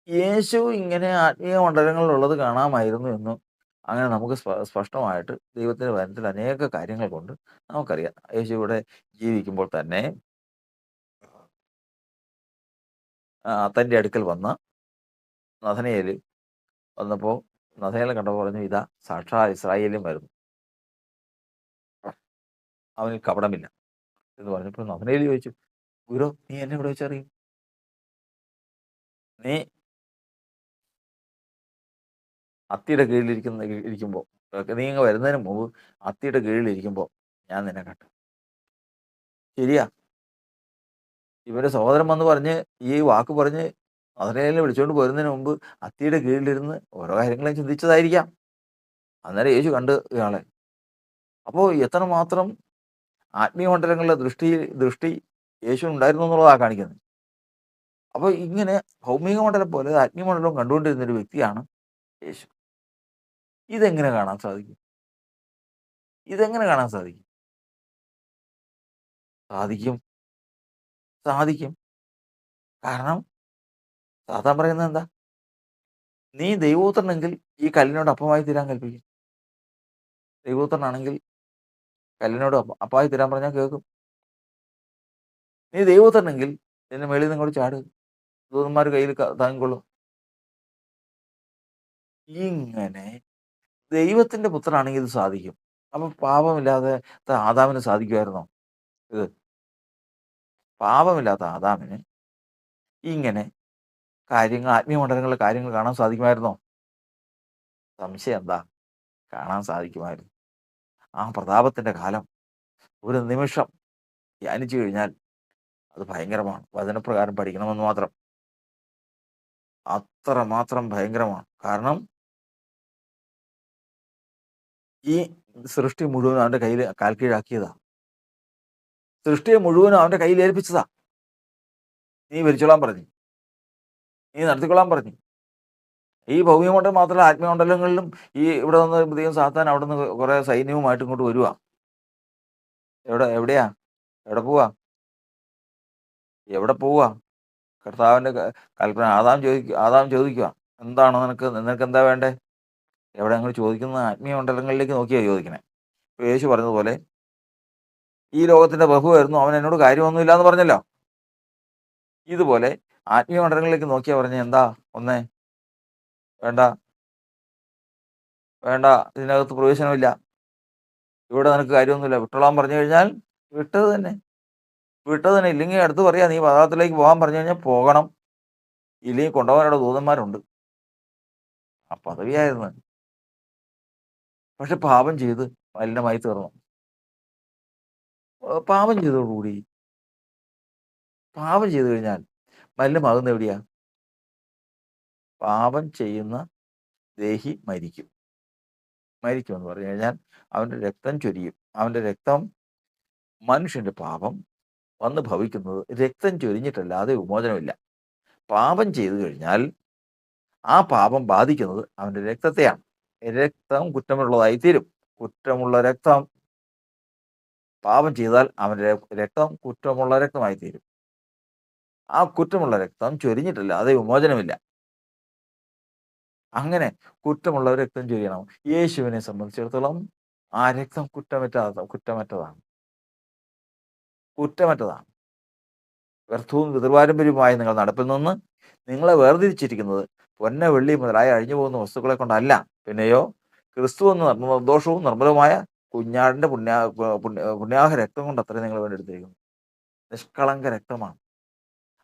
യേശു ഇങ്ങനെ ആത്മീയ മണ്ഡലങ്ങളിലുള്ളത് കാണാമായിരുന്നു എന്നും അങ്ങനെ നമുക്ക് സ്പഷ്ടമായിട്ട് ദൈവത്തിന്റെ വചനത്തിൽ അനേക കാര്യങ്ങൾ കൊണ്ട് നമുക്കറിയാം. യേശു ഇവിടെ ജീവിക്കുമ്പോൾ തന്നെ തന്റെ അടുക്കൽ വന്ന നഥനയേല് വന്നപ്പോൾ നഥനയേലെ കണ്ടപ്പോൾ പറഞ്ഞു, ഇതാ സാക്ഷാൽ ഇസ്രായേലും വരുന്നു, അവനിൽ കപടമില്ല എന്ന് പറഞ്ഞപ്പോൾ നഥനയേൽ ചോദിച്ചു, ഗുരു, നീ എന്നെ ഇവിടെ വെച്ചറിയും? നീ അത്തിയുടെ ഇരിക്കുമ്പോൾ, നീ ഇങ്ങ് വരുന്നതിന് മുമ്പ് അത്തിയുടെ കീഴിലിരിക്കുമ്പോൾ ഞാൻ നിന്നെ കണ്ടു. ശരിയാ, ഇവന്റെ സഹോദരൻ വന്ന് പറഞ്ഞ് ഈ വാക്ക് പറഞ്ഞ് നഥനയേലിനെ വിളിച്ചുകൊണ്ട് പോരുന്നതിന് മുമ്പ് അത്തിയുടെ കീഴിലിരുന്ന് ഓരോ കാര്യങ്ങളും ചിന്തിച്ചതായിരിക്കാം. അന്നേരം യേശു കണ്ട് ഇയാളെ. അപ്പോൾ എത്രമാത്രം ആത്മീയമണ്ഡലങ്ങളുടെ ദൃഷ്ടി യേശു ഉണ്ടായിരുന്നു എന്നുള്ളതാണ് കാണിക്കുന്നത്. അപ്പോൾ ഇങ്ങനെ ഭൗമിക മണ്ഡലം പോലെ ആത്മീയമണ്ഡലം കണ്ടുകൊണ്ടിരുന്ന ഒരു വ്യക്തിയാണ് യേശു. ഇതെങ്ങനെ കാണാൻ സാധിക്കും? ഇതെങ്ങനെ കാണാൻ സാധിക്കും? സാധിക്കും, സാധിക്കും. കാരണം സാത്താൻ പറയുന്നത് എന്താ? നീ ദൈവപുത്രനെങ്കിൽ ഈ കല്ലിനോട് അപ്പമായി തീരാൻ കൽപ്പിക്കും. ദൈവപുത്രനാണെങ്കിൽ കല്ലിനോട് അപ്പമായി തീരാൻ പറഞ്ഞാൽ കേൾക്കും. നീ ദൈവപുത്രനെങ്കിൽ നിന്റെ മേളിൽ നിന്ന് ഇങ്ങോട്ട് ചാട്, ദൂതന്മാർ കയ്യിൽ താങ്ങിക്കൊള്ളും. ഇങ്ങനെ ദൈവത്തിന്റെ പുത്രനാണെങ്കിൽ ഇത് സാധിക്കും. അപ്പൊ പാപമില്ലാതെ ആദാമിന് സാധിക്കുമായിരുന്നോ? ഇത് പാപമില്ലാത്ത ആദാമിന് ഇങ്ങനെ കാര്യങ്ങൾ, ആത്മീയമണ്ഡലങ്ങളിലെ കാര്യങ്ങൾ കാണാൻ സാധിക്കുമായിരുന്നോ? സംശയം എന്താ? കാണാൻ സാധിക്കുമായിരുന്നു. ആ പ്രതാപത്തിന്റെ കാലം ഒരു നിമിഷം ധ്യാനിച്ചു കഴിഞ്ഞാൽ അത് ഭയങ്കരമാണ്. വചനപ്രകാരം പഠിക്കണമെന്ന് മാത്രം. അത്രമാത്രം ഭയങ്കരമാണ്. കാരണം ഈ സൃഷ്ടി മുഴുവൻ അവന്റെ കയ്യിൽ കാൽക്കീഴാക്കിയതാ. സൃഷ്ടിയെ മുഴുവനും അവന്റെ കയ്യിൽ ഏൽപ്പിച്ചതാ. നീ ഭരിച്ചോളാൻ പറഞ്ഞു, നീ നടത്തിക്കൊള്ളാൻ പറഞ്ഞു. ഈ ഭൗമികമണ്ഡലം മാത്രമല്ല, ആത്മീയമണ്ഡലങ്ങളിലും ഈ ഇവിടെ നിന്ന് ദൈവം സാത്താൻ അവിടെ നിന്ന് കുറെ സൈന്യവുമായിട്ട് ഇങ്ങോട്ട് വരുവാ. എവിടെയാ? എവിടെ പോവാ? കർത്താവിന്റെ കൽപ്പന. ആദാം ചോദിക്കുക, എന്താണ് നിനക്ക് എന്താ വേണ്ടേ? എവിടെ നിങ്ങൾ ചോദിക്കുന്ന ആത്മീയമണ്ഡലങ്ങളിലേക്ക് നോക്കിയാ ചോദിക്കണേ. യേശു പറഞ്ഞതുപോലെ ഈ ലോകത്തിന്റെ പ്രഭുവായിരുന്നു, അവൻ എന്നോട് കാര്യമൊന്നുമില്ല എന്ന് പറഞ്ഞല്ലോ. ഇതുപോലെ ആത്മീയമണ്ഡലങ്ങളിലേക്ക് നോക്കിയാ പറഞ്ഞ എന്താ? വേണ്ട, ഇതിനകത്ത് പ്രവേശനമില്ല, ഇവിടെ നിനക്ക് കാര്യമൊന്നുമില്ല, വിട്ടോളാൻ പറഞ്ഞു കഴിഞ്ഞാൽ വിട്ടത് തന്നെ. ഇല്ലെങ്കിൽ അടുത്ത് പറയാ, നീ പാതാളത്തിലേക്ക് പോകാൻ പറഞ്ഞു കഴിഞ്ഞാൽ പോകണം, ഇല്ലെങ്കിൽ കൊണ്ടുപോകാനുള്ള ദൂതന്മാരുണ്ട്. ആ പദവിയായിരുന്നു. പക്ഷെ പാപം ചെയ്ത് മലിനമായി തീർന്നു. പാപം ചെയ്തോടുകൂടി, പാപം ചെയ്തു കഴിഞ്ഞാൽ മലിനമാകുന്ന എവിടെയാ? പാപം ചെയ്യുന്ന ദേഹി മരിക്കും എന്ന് പറഞ്ഞു കഴിഞ്ഞാൽ അവന്റെ രക്തം ചൊരിയും. അവന്റെ രക്തം, മനുഷ്യന്റെ പാപം വന്ന് ഭവിക്കുന്നത് രക്തം ചൊരിഞ്ഞിട്ടല്ലാതെ വിമോചനമില്ല. പാപം ചെയ്തു കഴിഞ്ഞാൽ ആ പാപം ബാധിക്കുന്നത് അവന്റെ രക്തത്തെയാണ്. രക്തം കുറ്റമുള്ളതായി തീരും. കുറ്റമുള്ള രക്തം, പാപം ചെയ്താൽ അവന്റെ രക്തം കുറ്റമുള്ള രക്തമായി തീരും. ആ കുറ്റമുള്ള രക്തം ചൊരിഞ്ഞിട്ടല്ലാതെ വിമോചനമില്ല. അങ്ങനെ കുറ്റമുള്ള രക്തം ചൊരിയണം. യേശുവിനെ സംബന്ധിച്ചിടത്തോളം ആ രക്തം കുറ്റമറ്റതാണ്. വ്യർത്ഥവും പിതൃപാരമ്പര്യവുമായ നിങ്ങൾ നടപ്പിൽ നിന്ന് നിങ്ങളെ വേർതിരിച്ചിരിക്കുന്നത് പൊന്ന വെള്ളി മുതലായ അഴിഞ്ഞു പോകുന്ന വസ്തുക്കളെ കൊണ്ടല്ല, പിന്നെയോ ക്രിസ്തു എന്ന നിർദോഷവും നിർമ്മലവുമായ കുഞ്ഞാടിന്റെ പുണ്യാഹ രക്തം കൊണ്ട് അത്രയും നിങ്ങൾ വേണ്ടിയെടുത്തിരിക്കുന്നു. നിഷ്കളങ്ക രക്തമാണ്.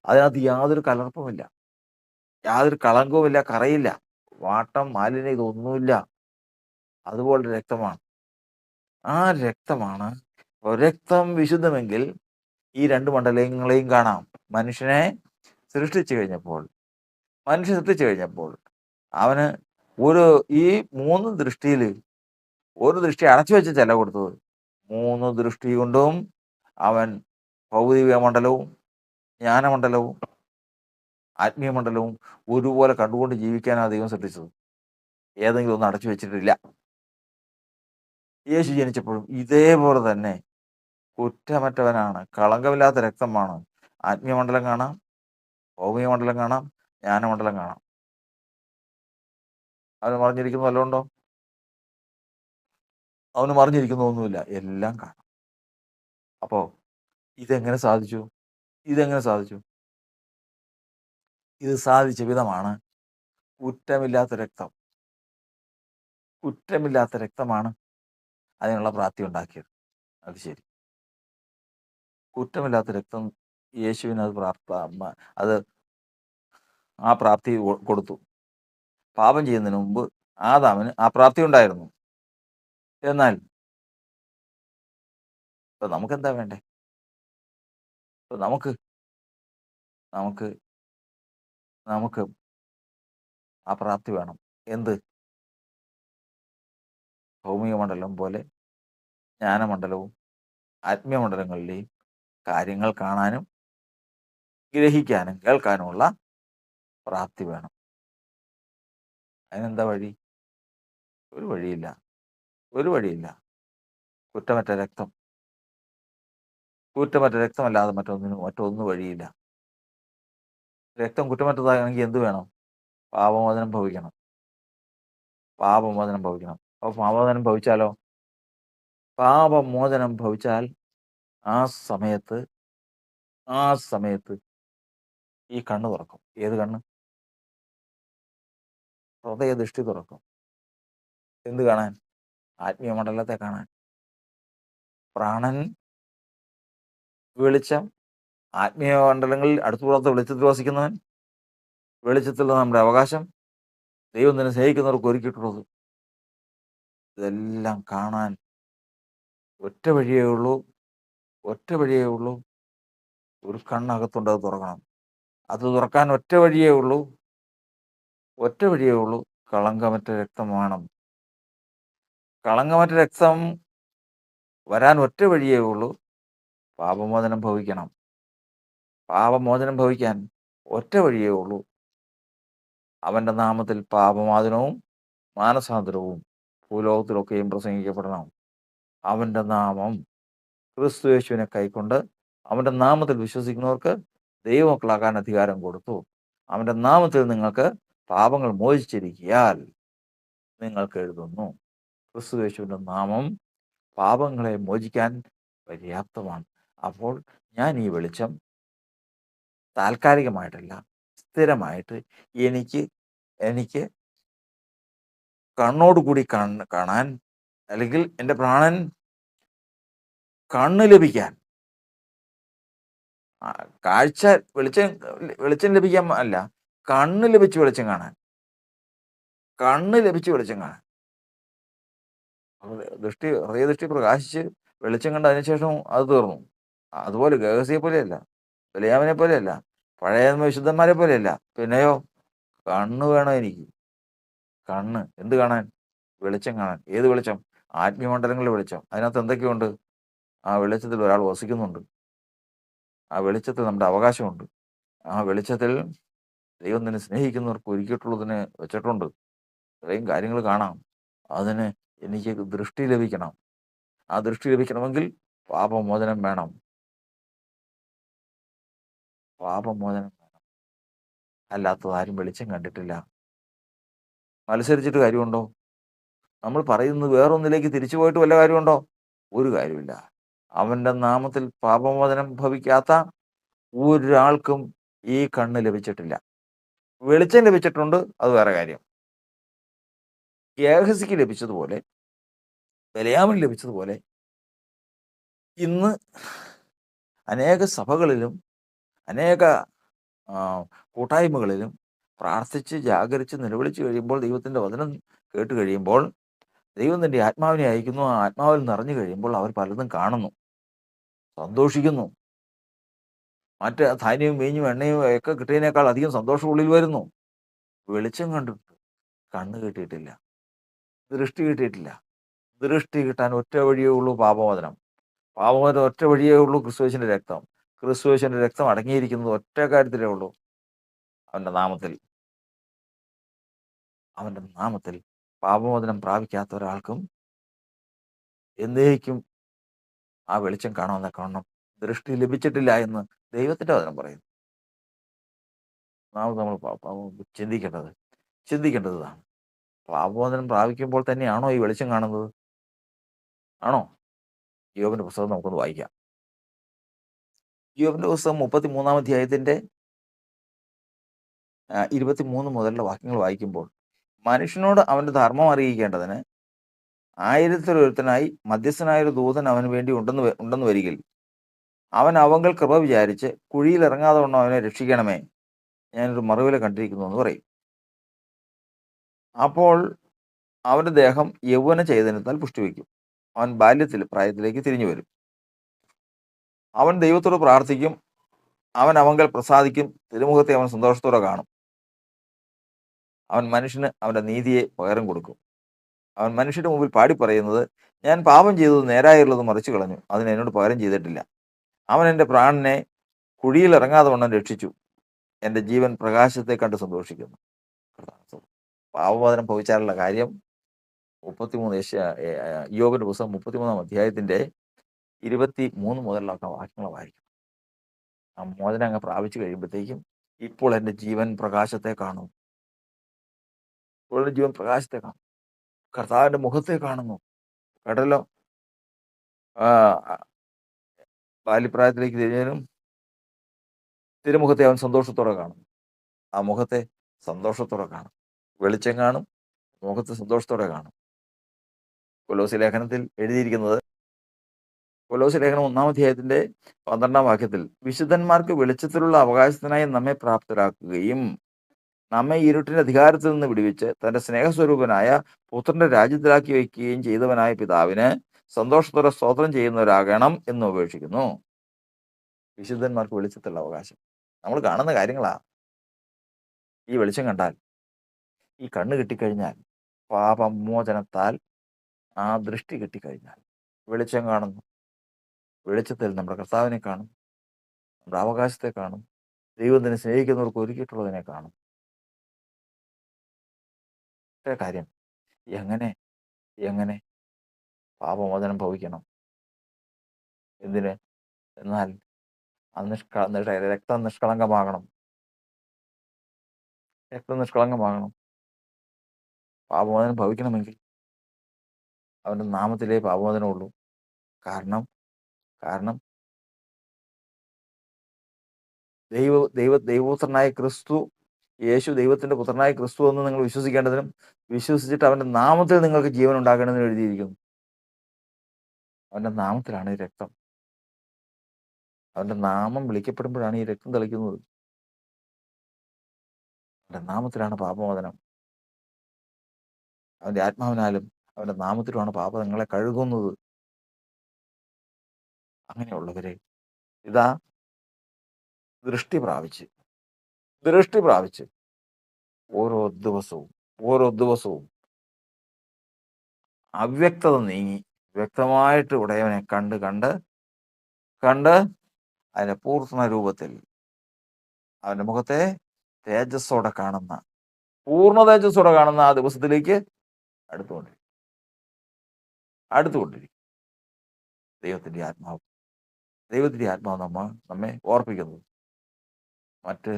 അതിനകത്ത് യാതൊരു കലർപ്പുമില്ല, യാതൊരു കളങ്കവുമില്ല, കറയില്ല, വാട്ടം, മാലിന്യം, ഇതൊന്നുമില്ല. അതുപോലെ രക്തമാണ്. ആ രക്തമാണ്. രക്തം വിശുദ്ധമെങ്കിൽ ഈ രണ്ട് മണ്ഡലങ്ങളെയും കാണാം. മനുഷ്യനെ സൃഷ്ടിച്ചു കഴിഞ്ഞപ്പോൾ അവന് ഈ 3 ദൃഷ്ടിയിൽ ഒരു ദൃഷ്ടി അടച്ചു വെച്ച് ചെല കൊടുത്തത്. 3 ദൃഷ്ടി കൊണ്ടും അവൻ ഭൗതിക മണ്ഡലവും ജ്ഞാനമണ്ഡലവും ആത്മീയ മണ്ഡലവും ഒരുപോലെ കണ്ടുകൊണ്ട് ജീവിക്കാനാണ് ദൈവം ശ്രദ്ധിച്ചത്. ഏതെങ്കിലും ഒന്നും അടച്ചു വെച്ചിട്ടില്ല. യേശു ജനിച്ചപ്പോഴും ഇതേപോലെ തന്നെ കുറ്റമറ്റവനാണ്, കളങ്കമില്ലാത്ത രക്തമാണ്. ആത്മീയമണ്ഡലം കാണാം, ഭൗമിക മണ്ഡലം കാണാം, ജ്ഞാനമണ്ഡലം കാണാം. അവന് മറിഞ്ഞിരിക്കുന്ന വല്ലതുണ്ടോ? അവന് മറിഞ്ഞിരിക്കുന്നൊന്നുമില്ല, എല്ലാം കാണാം. അപ്പോൾ ഇതെങ്ങനെ സാധിച്ചു? ഇതെങ്ങനെ സാധിച്ചു? ഇത് സാധിച്ച വിധമാണ് കുറ്റമില്ലാത്ത രക്തം. കുറ്റമില്ലാത്ത രക്തമാണ് അതിനുള്ള പ്രാപ്തി ഉണ്ടാക്കിയത്. അത് ശരി. കുറ്റമില്ലാത്ത രക്തം യേശുവിന് അത് ആ പ്രാപ്തി കൊടുത്തു. പാപം ചെയ്യുന്നതിന് മുമ്പ് ആദാമിന് ആ പ്രാപ്തി ഉണ്ടായിരുന്നു. എന്നാൽ ഇപ്പൊ നമുക്കെന്താ വേണ്ടേ? ഇപ്പൊ നമുക്ക് നമുക്ക് നമുക്ക് ആ പ്രാപ്തി വേണം. എന്ത്? ഭൗമിക മണ്ഡലം പോലെ ജ്ഞാനമണ്ഡലവും ആത്മീയ മണ്ഡലങ്ങളിലെയും കാര്യങ്ങൾ കാണാനും ഗ്രഹിക്കാനും കേൾക്കാനുമുള്ള പ്രാപ്തി വേണം. അതിനെന്താ വഴി? ഒരു വഴിയില്ല. ഒരു വഴിയില്ല. കുറ്റമറ്റ രക്തം. കുറ്റമറ്റ രക്തമല്ലാതെ മറ്റൊന്നും വഴിയില്ല. രക്തം കുറ്റമറ്റതാകണമെങ്കിൽ എന്ത് വേണം? പാപമോചനം ഭവിക്കണം. പാപമോചനം ഭവിക്കണം. അപ്പോൾ പാപമോചനം ഭവിച്ചാലോ? പാപമോചനം ഭവിച്ചാൽ ആ സമയത്ത് ആ സമയത്ത് ഈ കണ്ണ് തുറക്കും. ഏത് കണ്ണ്? ഹൃദയദൃഷ്ടി തുറക്കും. എന്ത് കാണാൻ? ആത്മീയ മണ്ഡലത്തെ കാണാൻ. പ്രാണൻ വെളിച്ചം. ആത്മീയ മണ്ഡലങ്ങളിൽ അടുത്തുപുറത്ത് വെളിച്ചത്തിൽ വസിക്കുന്നവൻ. വെളിച്ചത്തിലുള്ള നമ്മുടെ അവകാശം. ദൈവം തന്നെ സ്നേഹിക്കുന്നവർക്ക് ഒരുക്കിയിട്ടുള്ളത്. ഇതെല്ലാം കാണാൻ ഒറ്റ വഴിയേ ഉള്ളൂ. ഒറ്റ വഴിയേ ഉള്ളൂ. ഒരു കണ്ണകത്തുണ്ട്, അത് തുറക്കണം. അത് തുറക്കാൻ ഒറ്റ വഴിയേ ഉള്ളൂ. ഒറ്റ വഴിയേ ഉള്ളൂ. കളങ്കമറ്റ രക്തം വേണം. കളങ്കമറ്റ രക്തം വരാൻ ഒറ്റ വഴിയേ ഉള്ളൂ. പാപമോചനം ഭവിക്കണം. പാപമോചനം ഭവിക്കാൻ ഒറ്റ വഴിയേ ഉള്ളൂ. അവൻ്റെ നാമത്തിൽ പാപമോചനവും മാനസാന്തരവും ഭൂലോകത്തിലൊക്കെയും പ്രസംഗിക്കപ്പെടണം. അവൻ്റെ നാമം ക്രിസ്തു യേശുവിനെ കൈക്കൊണ്ട് അവൻ്റെ നാമത്തിൽ വിശ്വസിക്കുന്നവർക്ക് ദൈവമക്കളാകാൻ അധികാരം കൊടുത്തു. അവൻ്റെ നാമത്തിൽ നിങ്ങൾക്ക് പാപങ്ങൾ മോചിച്ചിരിക്കയാൽ നിങ്ങൾക്ക് എഴുതുന്നു. ക്രിസ്തു യേശുവിൻ്റെ നാമം പാപങ്ങളെ മോചിക്കാൻ പര്യാപ്തമാണ്. അപ്പോൾ ഞാൻ ഈ വെളിച്ചം താൽക്കാലികമായിട്ടല്ല, സ്ഥിരമായിട്ട് എനിക്ക് കണ്ണോടുകൂടി കാണാൻ, അല്ലെങ്കിൽ എൻ്റെ പ്രാണൻ കണ്ണ് ലഭിക്കാൻ, കാഴ്ച വെളിച്ചം ലഭിക്കാൻ അല്ല, കണ്ണ് ലഭിച്ച് വെളിച്ചം കാണാൻ. കണ്ണ് ലഭിച്ച് വെളിച്ചം കാണാൻ. ഹൃദയദൃഷ്ടി പ്രകാശിച്ച് വെളിച്ചം കണ്ട അതിനുശേഷം അത് തീർന്നു. അതുപോലെ ഗേഹസിയെ പോലെയല്ല, ബലിയാമിനെ പോലെയല്ല, പഴയ വിശുദ്ധന്മാരെ പോലെയല്ല. പിന്നെയോ കണ്ണ് വേണം എനിക്ക്. കണ്ണ് എന്ത് കാണാൻ? വെളിച്ചം കാണാൻ. ഏത് വെളിച്ചം? ആത്മീയ മണ്ഡലങ്ങളിലെ വെളിച്ചം. അതിനകത്ത് എന്തൊക്കെയുണ്ട്? ആ വെളിച്ചത്തിൽ ഒരാൾ വസിക്കുന്നുണ്ട്. ആ വെളിച്ചത്തിൽ നമ്മുടെ അവകാശമുണ്ട്. ആ വെളിച്ചത്തിൽ ദൈവം തന്നെ സ്നേഹിക്കുന്നവർക്ക് ഒരുക്കിയിട്ടുള്ളതിനെ വെച്ചിട്ടുണ്ട്. ഇത്രയും കാര്യങ്ങൾ കാണാം. അതിന് എനിക്ക് ദൃഷ്ടി ലഭിക്കണം. ആ ദൃഷ്ടി ലഭിക്കണമെങ്കിൽ പാപമോചനം വേണം. പാപമോചനം വേണം. അല്ലാത്തത് ആരും വെളിച്ചം കണ്ടിട്ടില്ല. മത്സരിച്ചിട്ട് കാര്യമുണ്ടോ? നമ്മൾ പറയുന്നത് വേറൊന്നിലേക്ക് തിരിച്ചു പോയിട്ട് വല്ല കാര്യമുണ്ടോ? ഒരു കാര്യമില്ല. അവൻ്റെ നാമത്തിൽ പാപമോചനം ഭവിക്കാത്ത ഒരാൾക്കും ഈ കണ്ണ് ലഭിച്ചിട്ടില്ല. വെളിച്ചം ലഭിച്ചിട്ടുണ്ട്, അത് വേറെ കാര്യം. ഗേഹസിക്ക് ലഭിച്ചതുപോലെ, ബലിയാമിന് ലഭിച്ചതുപോലെ ഇന്ന് അനേക സഭകളിലും അനേക കൂട്ടായ്മകളിലും പ്രാർത്ഥിച്ച് ജാഗരിച്ച് നിലവിളിച്ച് കഴിയുമ്പോൾ, ദൈവത്തിൻ്റെ വചനം കേട്ട് കഴിയുമ്പോൾ, ദൈവം തൻ്റെ ആത്മാവിനെ അയക്കുന്നു. ആ ആത്മാവിൽ നിറഞ്ഞു കഴിയുമ്പോൾ അവർ പലതും കാണുന്നു, സന്തോഷിക്കുന്നു. മറ്റ് ധാന്യവും വീഞ്ഞും എണ്ണയും ഒക്കെ കിട്ടിയതിനേക്കാൾ അധികം സന്തോഷം ഉള്ളിൽ വരുന്നു. വെളിച്ചം കണ്ടിട്ട് കണ്ണ് കിട്ടിയിട്ടില്ല, ദൃഷ്ടി കിട്ടിയിട്ടില്ല. ദൃഷ്ടി കിട്ടാൻ ഒറ്റ വഴിയേ ഉള്ളൂ, പാപമോചനം. പാപമോചനം ഒറ്റ വഴിയേ ഉള്ളൂ, ക്രിസ്തുയേശുവിൻ്റെ രക്തം. ക്രിസ്തുയേശുവിൻ്റെ രക്തം അടങ്ങിയിരിക്കുന്നത് ഒറ്റ കാര്യത്തിലേ ഉള്ളൂ, അവൻ്റെ നാമത്തിൽ. അവൻ്റെ നാമത്തിൽ പാപമോചനം പ്രാപിക്കാത്ത ഒരാൾക്കും എന്നേക്കും ആ വെളിച്ചം കാണുമെന്ന കാണണം. ദൃഷ്ടി ലഭിച്ചിട്ടില്ല എന്ന് ദൈവത്തിൻ്റെ വചനം പറയുന്നു. നമ്മൾ ചിന്തിക്കേണ്ടത് ഇതാണ്. പാപമോചനം പ്രാപിക്കുമ്പോൾ തന്നെയാണോ ഈ വെളിച്ചം കാണുന്നത്? ആണോ? യോബിന്റെ പുസ്തകം നമുക്കൊന്ന് വായിക്കാം. യോബിന്റെ പുസ്തകം 33 അധ്യായത്തിന്റെ 23 മുതലുള്ള വാക്യങ്ങൾ വായിക്കുമ്പോൾ, മനുഷ്യനോട് അവന്റെ ധർമ്മം അറിയിക്കേണ്ടതിന് ആയിരത്തിലൊരുത്തനായി മധ്യസ്ഥനായൊരു ദൂതൻ അവന് വേണ്ടി ഉണ്ടെന്ന് വരികിൽ, അവൻ അവങ്കൽ കൃപ വിചാരിച്ച് കുഴിയിൽ ഇറങ്ങാതെ വണ്ണം അവനെ രക്ഷിക്കണമേ, ഞാനൊരു മറുവില കണ്ടിരിക്കുന്നു എന്ന് പറയും. അപ്പോൾ അവന്റെ ദേഹം യൗവന ചൈതന്യത്താൽ പുഷ്ടിവെക്കും. അവൻ പ്രായത്തിലേക്ക് തിരിഞ്ഞു വരും. അവൻ ദൈവത്തോട് പ്രാർത്ഥിക്കും. അവൻ അവങ്കൽ പ്രസാദിക്കും. തിരുമുഖത്തെ അവൻ സന്തോഷത്തോടെ കാണും. അവൻ മനുഷ്യന് അവന്റെ നീതിയെ പകരം കൊടുക്കും. അവൻ മനുഷ്യന്റെ മുമ്പിൽ പാടി പറയുന്നത്, ഞാൻ പാപം ചെയ്തത് നേരായുള്ളത് മറിച്ചു കളഞ്ഞു, അതിന് എന്നോട് പകരം ചെയ്തിട്ടില്ല. അവൻ എൻ്റെ പ്രാണനെ കുഴിയിൽ ഇറങ്ങാതെ വണ്ണം രക്ഷിച്ചു. എൻ്റെ ജീവൻ പ്രകാശത്തെ കണ്ട് സന്തോഷിക്കുന്നു. പാപമോചനം ഭവിച്ചാലുള്ള കാര്യം 33 യോബിന്റെ പുസ്തകം 33 അധ്യായത്തിന്റെ 23 മുതലുള്ള വാക്യങ്ങൾ വായിക്കും. ആ മോചനം അങ്ങ് പ്രാപിച്ചു കഴിയുമ്പോഴത്തേക്കും, ഇപ്പോൾ എൻ്റെ ജീവൻ പ്രകാശത്തെ കാണും. ഇപ്പോൾ എൻ്റെ ജീവൻ പ്രകാശത്തെ കാണും. കർത്താവിന്റെ മുഖത്തെ കാണുന്നു. കേട്ടല്ലോ. ബാല്യപ്രായത്തിലേക്ക് തിരിഞ്ഞാലും തിരുമുഖത്തെ അവൻ സന്തോഷത്തോടെ കാണും. ആ മുഖത്തെ സന്തോഷത്തോടെ കാണും. വെളിച്ചം കാണും, മുഖത്ത് സന്തോഷത്തോടെ കാണും. കൊലോസ്യ ലേഖനത്തിൽ എഴുതിയിരിക്കുന്നത്, കൊലോസ്യ ലേഖനം 1 അധ്യായത്തിന്റെ 12 വാക്യത്തിൽ, വിശുദ്ധന്മാർക്ക് വെളിച്ചത്തിലുള്ള അവകാശത്തിനായി നമ്മെ പ്രാപ്തരാക്കുകയും നമ്മെ ഇരുട്ടിന്റെ അധികാരത്തിൽ നിന്ന് വിടുവിച്ച് തന്റെ സ്നേഹസ്വരൂപനായ പുത്രന്റെ രാജ്യത്തിലാക്കി വയ്ക്കുകയും ചെയ്തവനായ പിതാവിന് സന്തോഷത്തോടെ സ്തോത്രം ചെയ്യുന്നവരാകണം എന്ന് അപേക്ഷിക്കുന്നു. വിശുദ്ധന്മാർക്ക് വെളിച്ചത്തിലുള്ള അവകാശം നമ്മൾ കാണുന്ന കാര്യങ്ങളാ. ഈ വെളിച്ചം കണ്ടാൽ, ഈ കണ്ണ് കിട്ടിക്കഴിഞ്ഞാൽ, പാപമോചനത്താൽ ആ ദൃഷ്ടി കിട്ടിക്കഴിഞ്ഞാൽ വെളിച്ചം കാണുന്നു. വെളിച്ചത്തിൽ നമ്മുടെ കർത്താവിനെ കാണും, നമ്മുടെ അവകാശത്തെ കാണും, ദൈവത്തിനെ സ്നേഹിക്കുന്നവർക്ക് ഒരുക്കിയിട്ടുള്ളതിനെ കാണും. കാര്യം എങ്ങനെ പാപമോചനം ഭവിക്കണം? എന്തിന്? എന്നാൽ രക്തം നിഷ്കളങ്കമാകണം. പാപമോചനം ഭവിക്കണമെങ്കിൽ അവന്റെ നാമത്തിലേ പാപമോചനമുള്ളൂ. കാരണം ദൈവപുത്രനായ ക്രിസ്തു, യേശു ദൈവത്തിന്റെ പുത്രനായ ക്രിസ്തു എന്ന് നിങ്ങൾ വിശ്വസിക്കേണ്ടതിനും വിശ്വസിച്ചിട്ട് അവന്റെ നാമത്തിൽ നിങ്ങൾക്ക് ജീവൻ ഉണ്ടാകേണ്ടതിനും എഴുതിയിരിക്കുന്നു. അവന്റെ നാമത്തിലാണ് ഈ രക്തം. അവന്റെ നാമം വിളിക്കപ്പെടുമ്പോഴാണ് ഈ രക്തം തെളിക്കുന്നത്. അവന്റെ നാമത്തിലാണ് പാപമോചനം. അവന്റെ ആത്മാവിനാലും അവന്റെ നാമത്തിലുമാണ് പാപങ്ങളെ കഴുകുന്നത്. അങ്ങനെയുള്ളവരെ ഇതാ ദൃഷ്ടി പ്രാപിച്ച് ഓരോ ദിവസവും അവ്യക്തത നീങ്ങി വ്യക്തമായിട്ട് ഉടയവനെ കണ്ട് അതിന്റെ പൂർണ്ണ രൂപത്തിൽ അവന്റെ മുഖത്തെ പൂർണ്ണ തേജസ്സോടെ കാണുന്ന ആ ദിവസത്തിലേക്ക് അടുത്തുകൊണ്ടിരിക്കും. ദൈവത്തിന്റെ ആത്മാവ് നമ്മെ ഓർപ്പിക്കുന്നത്. മറ്റ്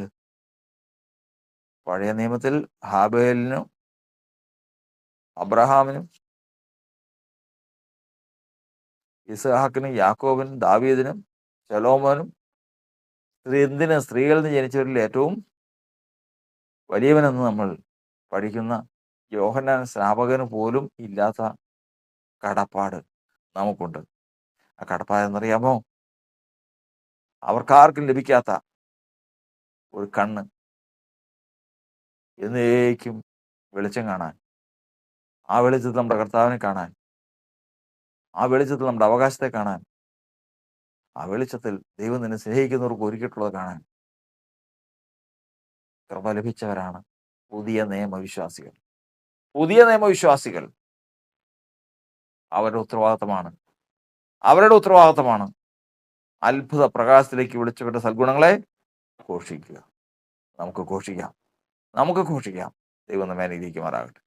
പഴയ നിയമത്തിൽ ഹാബേലിനും അബ്രഹാമിനും ഇസ്ഹാക്കിനും യാക്കോബിനും ദാവീദിനും ശലോമോനും സ്ത്രീകളിൽ നിന്ന് ജനിച്ചവരിൽ ഏറ്റവും വലിയവനെന്ന് നമ്മൾ പഠിക്കുന്ന യോഹന്നാൻ സ്നാപകന് പോലും ഇല്ലാത്ത കടപ്പാട് നമുക്കുണ്ട്. ആ കടപ്പാട് എന്നറിയാമോ? അവർക്കാർക്കും ലഭിക്കാത്ത ഒരു കണ്ണ്, എന്നേക്കും വെളിച്ചം കാണാൻ, ആ വെളിച്ചത്തിൽ നമ്മുടെ കർത്താവിനെ കാണാൻ, ആ വെളിച്ചത്തിൽ നമ്മുടെ അവകാശത്തെ കാണാൻ, ആ വെളിച്ചത്തിൽ ദൈവം നിന്നെ സ്നേഹിക്കുന്നവർക്ക് ഒരുക്കിയിട്ടുള്ളത് കാണാൻ കൃപ ലഭിച്ചവരാണ് പുതിയ നിയമവിശ്വാസികൾ. അവരുടെ ഉത്തരവാദിത്തമാണ് അത്ഭുത പ്രകാശത്തിലേക്ക് വിളിച്ചവരുടെ സൽഗുണങ്ങളെ ഘോഷിക്കുക. നമുക്ക് ഘോഷിക്കാം. ദൈവം നമ്മെ അനുഗ്രഹിക്കുമാറാകട്ടെ.